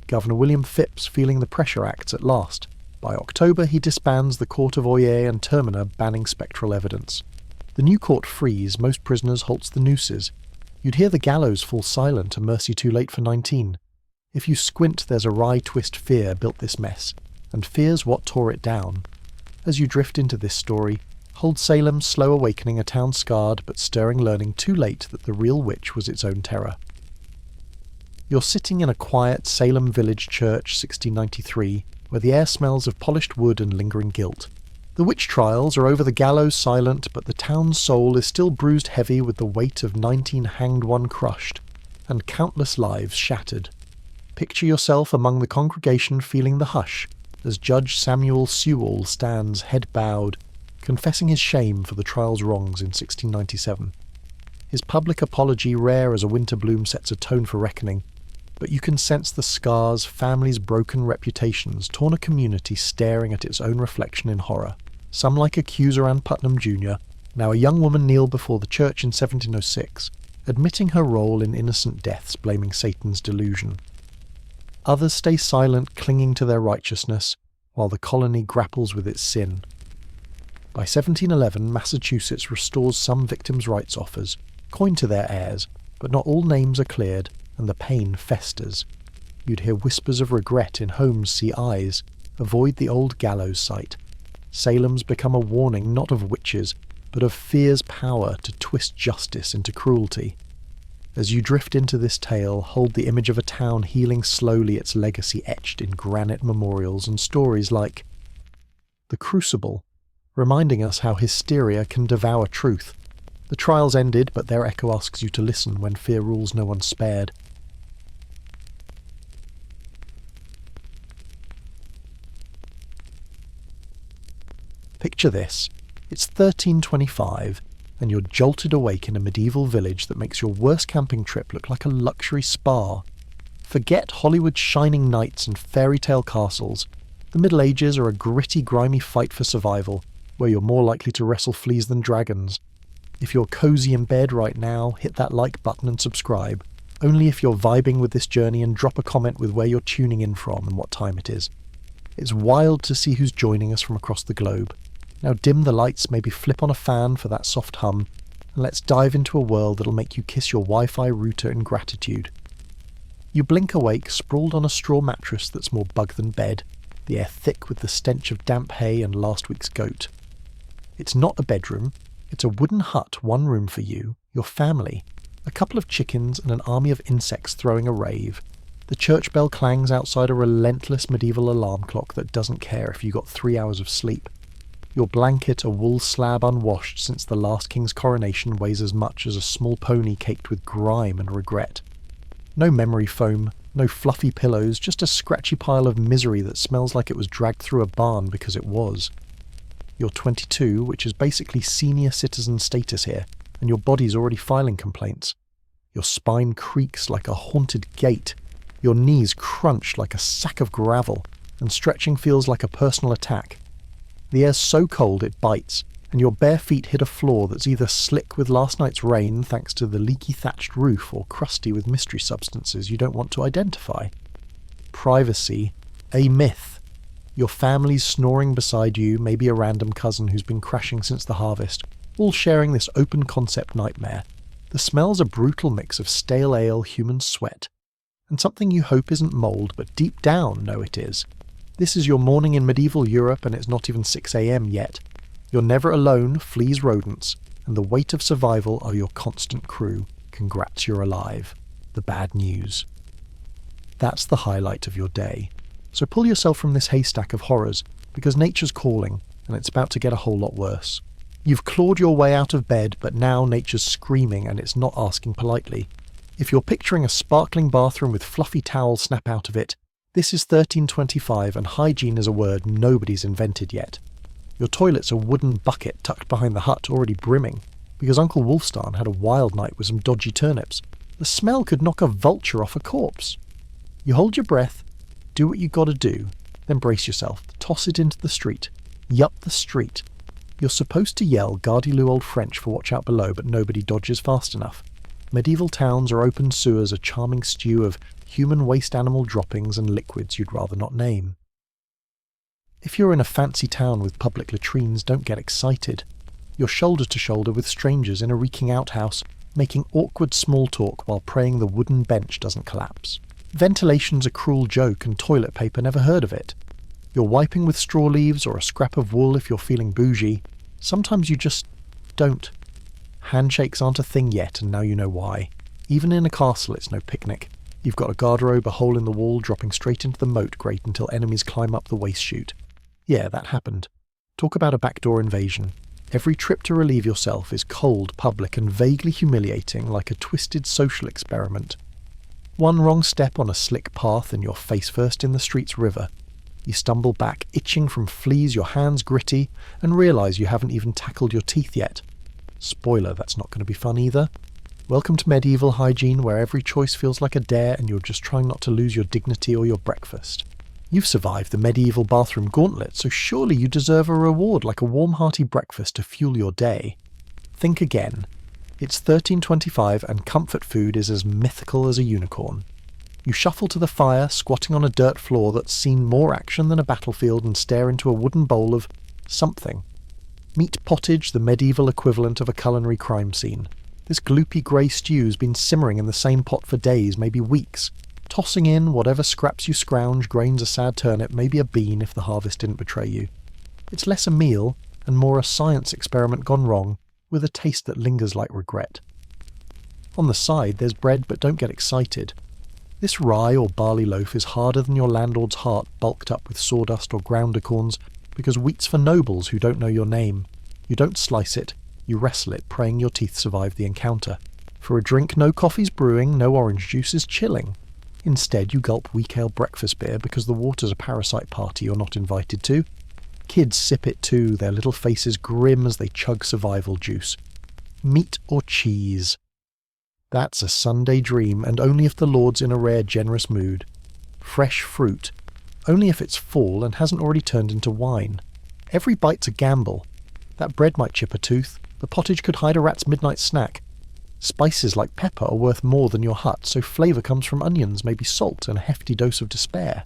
Governor William Phipps, feeling the pressure, acts at last. By October, he disbands the Court of Oyer and Terminer, banning spectral evidence. The new court frees most prisoners, halts the nooses. You'd hear the gallows fall silent, a mercy too late for 19. If you squint, there's a wry twist fear built this mess, and fear's what tore it down. As you drift into this story, hold Salem's slow awakening, a town scarred but stirring, learning too late that the real witch was its own terror. You're sitting in a quiet Salem village church, 1693, where the air smells of polished wood and lingering guilt. The witch trials are over the gallows silent, but the town's soul is still bruised heavy with the weight of 19 hanged, 1 crushed, and countless lives shattered. Picture yourself among the congregation feeling the hush, as Judge Samuel Sewall stands, head bowed, confessing his shame for the trial's wrongs in 1697. His public apology, rare as a winter bloom, sets a tone for reckoning, but you can sense the scars, families' broken reputations, torn a community staring at its own reflection in horror. Some, like accuser Ann Putnam Jr., now a young woman, kneel before the church in 1706, admitting her role in innocent deaths, blaming Satan's delusion. Others stay silent, clinging to their righteousness, while the colony grapples with its sin. By 1711, Massachusetts restores some victims' rights offers, coined to their heirs, but not all names are cleared, and the pain festers. You'd hear whispers of regret in homes see eyes. Avoid the old gallows site. Salem's become a warning not of witches, but of fear's power to twist justice into cruelty. As you drift into this tale, hold the image of a town healing slowly, its legacy etched in granite memorials, and stories like The Crucible, reminding us how hysteria can devour truth. The trials ended, but their echo asks you to listen when fear rules no one spared. Picture this. It's 1325, and you're jolted awake in a medieval village that makes your worst camping trip look like a luxury spa. Forget Hollywood's shining knights and fairy tale castles. The Middle Ages are a gritty, grimy fight for survival, where you're more likely to wrestle fleas than dragons. If you're cozy in bed right now, hit that like button and subscribe. Only if you're vibing with this journey, and drop a comment with where you're tuning in from and what time it is. It's wild to see who's joining us from across the globe. Now dim the lights, maybe flip on a fan for that soft hum, and let's dive into a world that'll make you kiss your Wi-Fi router in gratitude. You blink awake, sprawled on a straw mattress that's more bug than bed, the air thick with the stench of damp hay and last week's goat. It's not a bedroom, it's a wooden hut, 1 room for you, your family, a couple of chickens and an army of insects throwing a rave. The church bell clangs outside a relentless medieval alarm clock that doesn't care if you got 3 hours of sleep. Your blanket, a wool slab unwashed since the last king's coronation, weighs as much as a small pony caked with grime and regret. No memory foam, no fluffy pillows, just a scratchy pile of misery that smells like it was dragged through a barn because it was. You're 22, which is basically senior citizen status here, and your body's already filing complaints. Your spine creaks like a haunted gate, your knees crunch like a sack of gravel, and stretching feels like a personal attack. The air's so cold it bites, and your bare feet hit a floor that's either slick with last night's rain thanks to the leaky thatched roof, or crusty with mystery substances you don't want to identify. Privacy, a myth. Your family's snoring beside you, maybe a random cousin who's been crashing since the harvest, all sharing this open concept nightmare. The smell's a brutal mix of stale ale, human sweat. and something you hope isn't mould, but deep down know it is. This is your morning in medieval Europe, and it's not even 6 a.m. yet. You're never alone, fleas rodents, and the weight of survival are your constant crew. Congrats, you're alive. The bad news. That's the highlight of your day. So pull yourself from this haystack of horrors, because nature's calling, and it's about to get a whole lot worse. You've clawed your way out of bed, but now nature's screaming and it's not asking politely. If you're picturing a sparkling bathroom with fluffy towels snap out of it, this is 1325 and hygiene is a word nobody's invented yet. Your toilet's a wooden bucket tucked behind the hut, already brimming, because Uncle Wolfstarn had a wild night with some dodgy turnips. The smell could knock a vulture off a corpse. You hold your breath, do what you gotta do, then brace yourself, toss it into the street. Yup, the street. You're supposed to yell Gardez-vous old French for watch out below, but nobody dodges fast enough. Medieval towns or open sewers, a charming stew of human waste animal droppings and liquids you'd rather not name. If you're in a fancy town with public latrines, don't get excited. You're shoulder to shoulder with strangers in a reeking outhouse, making awkward small talk while praying the wooden bench doesn't collapse. Ventilation's a cruel joke and toilet paper never heard of it. You're wiping with straw leaves or a scrap of wool if you're feeling bougie. Sometimes you just don't. Handshakes aren't a thing yet, and now you know why. Even in a castle, it's no picnic. You've got a garderobe, a hole in the wall, dropping straight into the moat grate until enemies climb up the waste chute. Yeah, that happened. Talk about a backdoor invasion. Every trip to relieve yourself is cold, public, and vaguely humiliating, like a twisted social experiment. One wrong step on a slick path and you're face first in the street's river. You stumble back, itching from fleas, your hands gritty, and realise you haven't even tackled your teeth yet. Spoiler, that's not going to be fun either. Welcome to medieval hygiene, where every choice feels like a dare and you're just trying not to lose your dignity or your breakfast. You've survived the medieval bathroom gauntlet, so surely you deserve a reward like a warm hearty breakfast to fuel your day. Think again. It's 1325 and comfort food is as mythical as a unicorn. You shuffle to the fire, squatting on a dirt floor that's seen more action than a battlefield, and stare into a wooden bowl of something. Meat pottage, the medieval equivalent of a culinary crime scene. This gloopy grey stew's been simmering in the same pot for days, maybe weeks, tossing in whatever scraps you scrounge, grains a sad turnip, maybe a bean if the harvest didn't betray you. It's less a meal and more a science experiment gone wrong, with a taste that lingers like regret. On the side, there's bread, but don't get excited. This rye or barley loaf is harder than your landlord's heart bulked up with sawdust or ground acorns, because wheat's for nobles who don't know your name. You don't slice it, you wrestle it, praying your teeth survive the encounter. For a drink, no coffee's brewing, no orange juice is chilling. Instead, you gulp weak ale breakfast beer because the water's a parasite party you're not invited to. Kids sip it too, their little faces grim as they chug survival juice. Meat or cheese? That's a Sunday dream, and only if the Lord's in a rare, generous mood. Fresh fruit? Only if it's fall and hasn't already turned into wine. Every bite's a gamble. That bread might chip a tooth, the pottage could hide a rat's midnight snack. Spices like pepper are worth more than your hut, so flavour comes from onions, maybe salt, and a hefty dose of despair.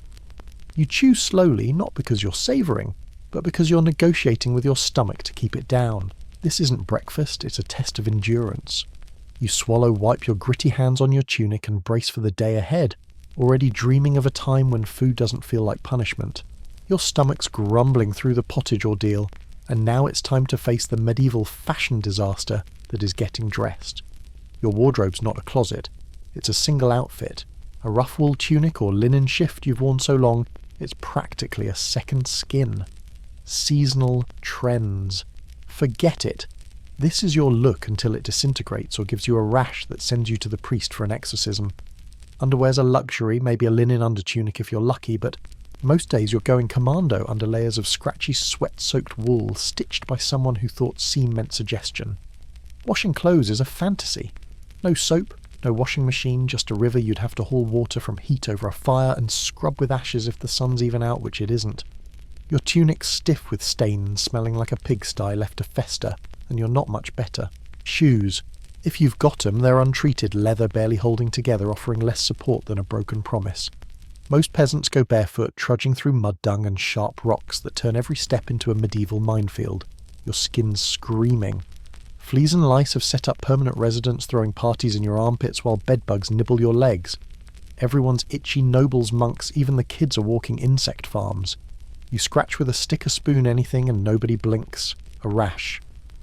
You chew slowly, not because you're savouring, but because you're negotiating with your stomach to keep it down. This isn't breakfast, it's a test of endurance. You swallow, wipe your gritty hands on your tunic and brace for the day ahead, already dreaming of a time when food doesn't feel like punishment. Your stomach's grumbling through the pottage ordeal, and now it's time to face the medieval fashion disaster that is getting dressed. Your wardrobe's not a closet, it's a single outfit. A rough wool tunic or linen shift you've worn so long, it's practically a second skin. Seasonal trends. Forget it. This is your look until it disintegrates or gives you a rash that sends you to the priest for an exorcism. Underwear's a luxury, maybe a linen undertunic if you're lucky, but most days you're going commando under layers of scratchy, sweat-soaked wool stitched by someone who thought seam meant suggestion. Washing clothes is a fantasy. No soap, no washing machine, just a river you'd have to haul water from heat over a fire and scrub with ashes if the sun's even out, which it isn't. Your tunic's stiff with stains, smelling like a pigsty left to fester, and you're not much better. Shoes. If you've got 'em, they're untreated, leather barely holding together, offering less support than a broken promise. Most peasants go barefoot, trudging through mud dung and sharp rocks that turn every step into a medieval minefield. Your skin's screaming. Fleas and lice have set up permanent residence, throwing parties in your armpits while bedbugs nibble your legs. Everyone's itchy nobles monks, even the kids are walking insect farms. You scratch with a stick, a spoon, anything, and nobody blinks. A rash.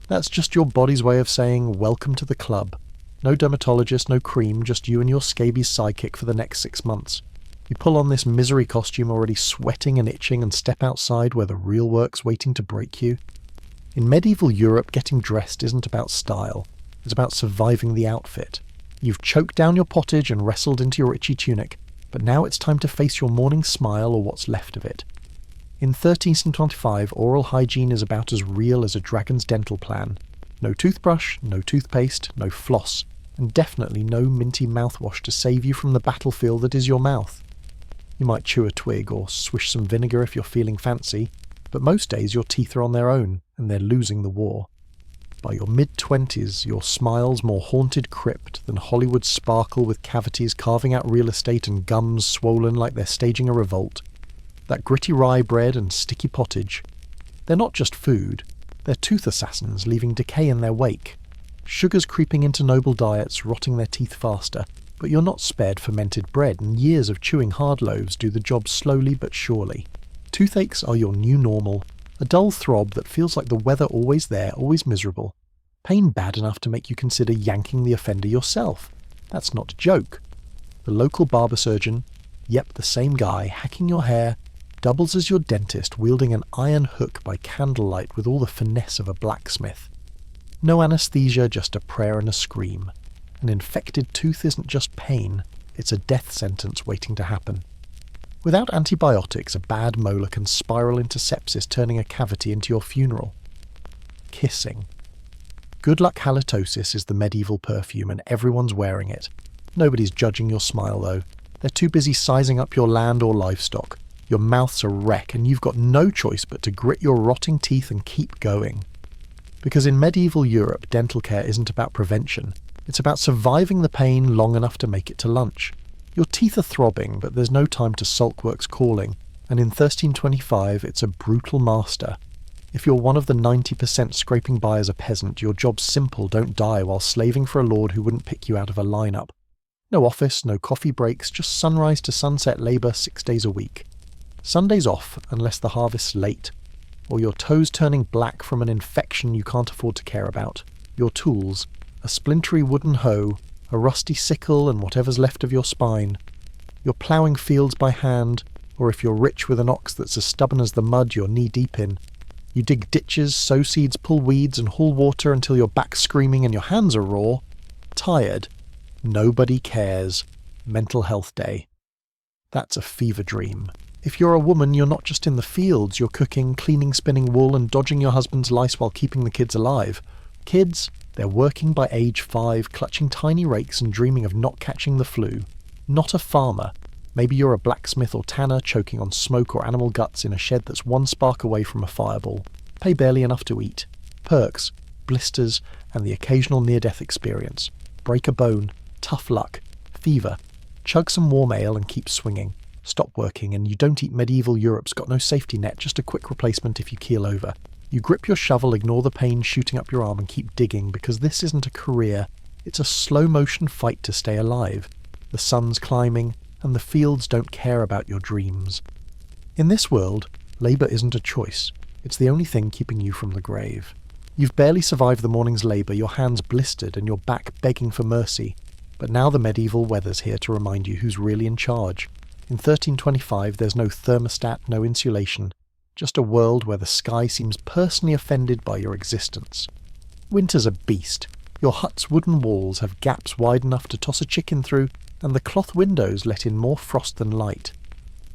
That's just your body's way of saying, welcome to the club. No dermatologist, no cream, just you and your scabies sidekick for the next 6 months. You pull on this misery costume already sweating and itching and step outside where the real work's waiting to break you. In medieval Europe, getting dressed isn't about style. It's about surviving the outfit. You've choked down your pottage and wrestled into your itchy tunic, but now it's time to face your morning smile or what's left of it. In 1325, oral hygiene is about as real as a dragon's dental plan. No toothbrush, no toothpaste, no floss, and definitely no minty mouthwash to save you from the battlefield that is your mouth. You might chew a twig or swish some vinegar if you're feeling fancy, but most days your teeth are on their own, and they're losing the war. By your mid-20s, your smile's more haunted crypt than Hollywood's sparkle with cavities carving out real estate and gums swollen like they're staging a revolt. That gritty rye bread and sticky pottage. They're not just food, they're tooth assassins leaving decay in their wake. Sugars creeping into noble diets, rotting their teeth faster, but you're not spared fermented bread, and years of chewing hard loaves do the job slowly but surely. Toothaches are your new normal, a dull throb that feels like the weather always there, always miserable. Pain bad enough to make you consider yanking the offender yourself. That's not a joke. The local barber surgeon, yep, the same guy, hacking your hair, doubles as your dentist, wielding an iron hook by candlelight with all the finesse of a blacksmith. No anesthesia, just a prayer and a scream. An infected tooth isn't just pain, it's a death sentence waiting to happen. Without antibiotics, a bad molar can spiral into sepsis, turning a cavity into your funeral. Kissing. Good luck halitosis is the medieval perfume, and everyone's wearing it. Nobody's judging your smile, though. They're too busy sizing up your land or livestock. Your mouth's a wreck, and you've got no choice but to grit your rotting teeth and keep going. Because in medieval Europe, dental care isn't about prevention. It's about surviving the pain long enough to make it to lunch. Your teeth are throbbing, but there's no time to sulk-work's calling, and in 1325 it's a brutal master. If you're one of the 90% scraping by as a peasant, your job's simple: don't die while slaving for a lord who wouldn't pick you out of a lineup. No office, no coffee breaks, just sunrise to sunset labour 6 days a week. Sundays off, unless the harvest's late, or your toes turning black from an infection you can't afford to care about. Your tools: a splintery wooden hoe, a rusty sickle, and whatever's left of your spine. You're ploughing fields by hand, or if you're rich, with an ox that's as stubborn as the mud you're knee-deep in. You dig ditches, sow seeds, pull weeds, and haul water until your back's screaming and your hands are raw. Tired. Nobody cares. Mental Health Day. That's a fever dream. If you're a woman, you're not just in the fields, you're cooking, cleaning, spinning wool, and dodging your husband's lice while keeping the kids alive. Kids, they're working by age 5, clutching tiny rakes and dreaming of not catching the flu. Not a farmer. Maybe you're a blacksmith or tanner, choking on smoke or animal guts in a shed that's one spark away from a fireball. Pay barely enough to eat. Perks, blisters, and the occasional near-death experience. Break a bone, tough luck, fever. Chug some warm ale and keep swinging. Stop working, and you don't eat. Medieval Europe's got no safety net, just a quick replacement if you keel over. You grip your shovel, ignore the pain shooting up your arm, and keep digging, because this isn't a career. It's a slow-motion fight to stay alive. The sun's climbing, and the fields don't care about your dreams. In this world, labour isn't a choice. It's the only thing keeping you from the grave. You've barely survived the morning's labour, your hands blistered and your back begging for mercy. But now the medieval weather's here to remind you who's really in charge. In 1325, there's no thermostat, no insulation. Just a world where the sky seems personally offended by your existence. Winter's a beast. Your hut's wooden walls have gaps wide enough to toss a chicken through, and the cloth windows let in more frost than light.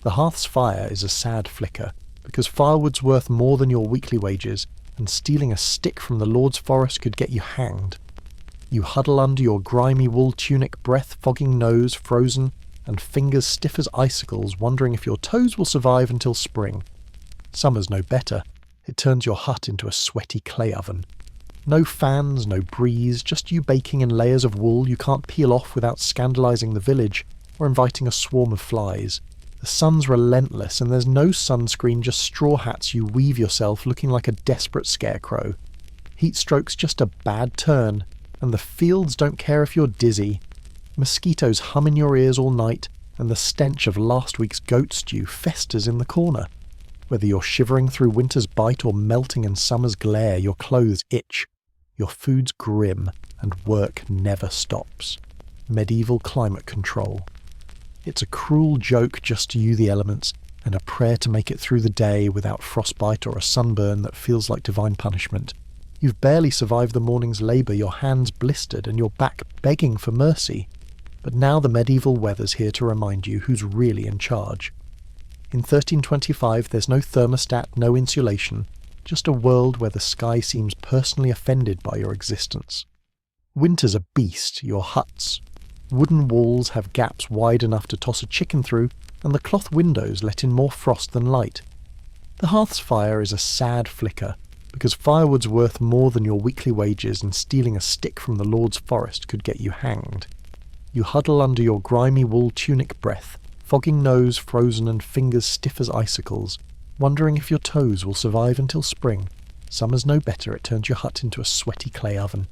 The hearth's fire is a sad flicker, because firewood's worth more than your weekly wages, and stealing a stick from the Lord's forest could get you hanged. You huddle under your grimy wool tunic, breath fogging, nose frozen, and fingers stiff as icicles, wondering if your toes will survive until spring. Summer's no better. It turns your hut into a sweaty clay oven. No fans, no breeze, just you baking in layers of wool you can't peel off without scandalising the village or inviting a swarm of flies. The sun's relentless, and there's no sunscreen, just straw hats you weave yourself looking like a desperate scarecrow. Heatstroke's just a bad turn, and the fields don't care if you're dizzy. Mosquitoes hum in your ears all night, and the stench of last week's goat stew festers in the corner. Whether you're shivering through winter's bite or melting in summer's glare, your clothes itch, your food's grim, and work never stops. Medieval climate control. It's a cruel joke just to you the elements, and a prayer to make it through the day without frostbite or a sunburn that feels like divine punishment. You've barely survived the morning's labour, your hands blistered and your back begging for mercy. But now the medieval weather's here to remind you who's really in charge. In 1325 there's no thermostat, no insulation, just a world where the sky seems personally offended by your existence. Winter's a beast, your huts. Wooden walls have gaps wide enough to toss a chicken through, and the cloth windows let in more frost than light. The hearth's fire is a sad flicker, because firewood's worth more than your weekly wages, and stealing a stick from the Lord's forest could get you hanged. You huddle under your grimy wool tunic breath, fogging nose frozen and fingers stiff as icicles, wondering if your toes will survive until spring. Summer's no better, it turns your hut into a sweaty clay oven.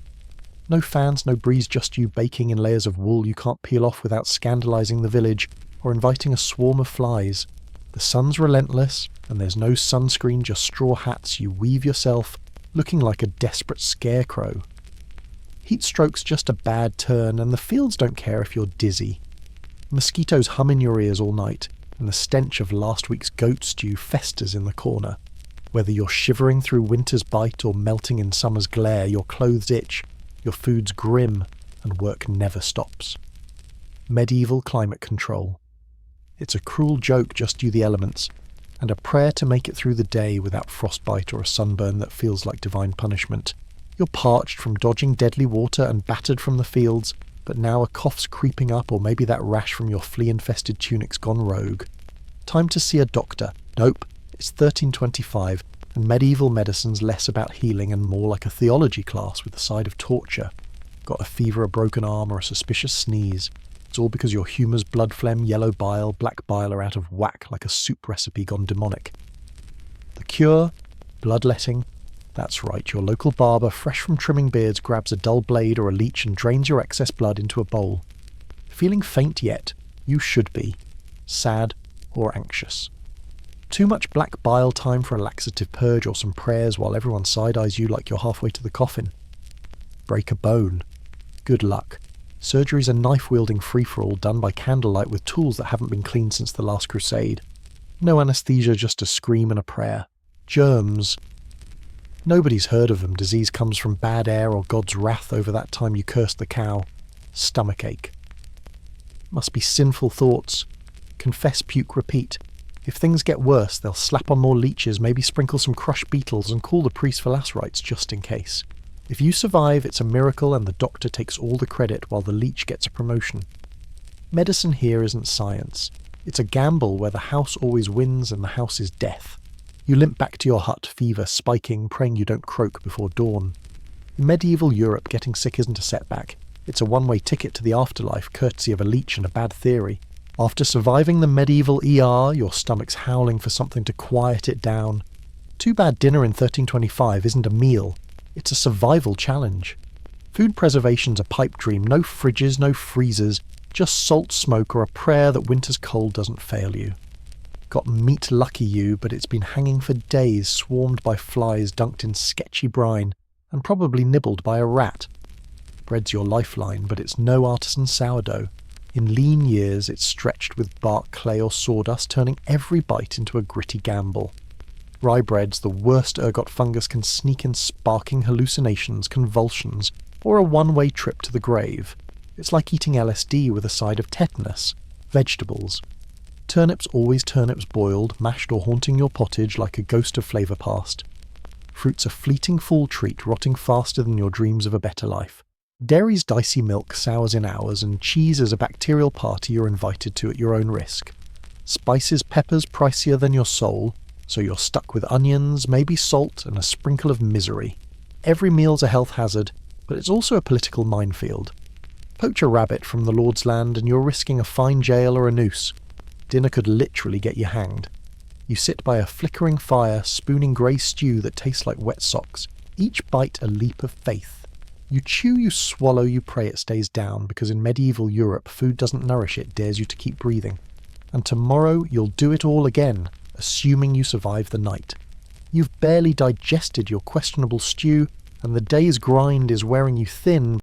No fans, no breeze, just you baking in layers of wool you can't peel off without scandalising the village, or inviting a swarm of flies. The sun's relentless, and there's no sunscreen, just straw hats you weave yourself, looking like a desperate scarecrow. Heat stroke's just a bad turn, and the fields don't care if you're dizzy. Mosquitoes hum in your ears all night, and the stench of last week's goat stew festers in the corner. Whether you're shivering through winter's bite or melting in summer's glare, your clothes itch, your food's grim, and work never stops. Medieval climate control. It's a cruel joke just you the elements, and a prayer to make it through the day without frostbite or a sunburn that feels like divine punishment. You're parched from dodging deadly water and battered from the fields, but now a cough's creeping up, or maybe that rash from your flea-infested tunic's gone rogue. Time to see a doctor. Nope, it's 1325, and medieval medicine's less about healing and more like a theology class with a side of torture. Got a fever, a broken arm, or a suspicious sneeze. It's all because your humours, blood phlegm, yellow bile, black bile are out of whack like a soup recipe gone demonic. The cure? Bloodletting? That's right, your local barber, fresh from trimming beards, grabs a dull blade or a leech and drains your excess blood into a bowl. Feeling faint yet? You should be. Sad or anxious. Too much black bile time for a laxative purge or some prayers while everyone side-eyes you like you're halfway to the coffin. Break a bone. Good luck. Surgery's a knife-wielding free-for-all done by candlelight with tools that haven't been cleaned since the last crusade. No anaesthesia, just a scream and a prayer. Germs. Nobody's heard of them. Disease comes from bad air or God's wrath over that time you cursed the cow. Stomachache. Must be sinful thoughts. Confess, puke, repeat. If things get worse, they'll slap on more leeches, maybe sprinkle some crushed beetles and call the priest for last rites just in case. If you survive, it's a miracle and the doctor takes all the credit while the leech gets a promotion. Medicine here isn't science. It's a gamble where the house always wins and the house is death. You limp back to your hut, fever spiking, praying you don't croak before dawn. In medieval Europe, getting sick isn't a setback. It's a one-way ticket to the afterlife, courtesy of a leech and a bad theory. After surviving the medieval ER, your stomach's howling for something to quiet it down. Too bad dinner in 1325 isn't a meal. It's a survival challenge. Food preservation's a pipe dream, no fridges, no freezers, just salt smoke or a prayer that winter's cold doesn't fail you. Got meat lucky you, but it's been hanging for days, swarmed by flies dunked in sketchy brine, and probably nibbled by a rat. Bread's your lifeline, but it's no artisan sourdough. In lean years, it's stretched with bark, clay or sawdust, turning every bite into a gritty gamble. Rye bread's the worst ergot fungus can sneak in sparking hallucinations, convulsions, or a one-way trip to the grave. It's like eating LSD with a side of tetanus. Vegetables. Turnips always turnips boiled, mashed or haunting your pottage like a ghost of flavour past. Fruit's a fleeting fall treat, rotting faster than your dreams of a better life. Dairy's dicey milk sours in hours, and cheese is a bacterial party you're invited to at your own risk. Spices, peppers pricier than your soul, so you're stuck with onions, maybe salt, and a sprinkle of misery. Every meal's a health hazard, but it's also a political minefield. Poach a rabbit from the Lord's land and you're risking a fine jail or a noose. Dinner could literally get you hanged. You sit by a flickering fire, spooning grey stew that tastes like wet socks, each bite a leap of faith. You chew, you swallow, you pray it stays down, because in medieval Europe, food doesn't nourish it, dares you to keep breathing. And tomorrow you'll do it all again, assuming you survive the night. You've barely digested your questionable stew, and the day's grind is wearing you thin,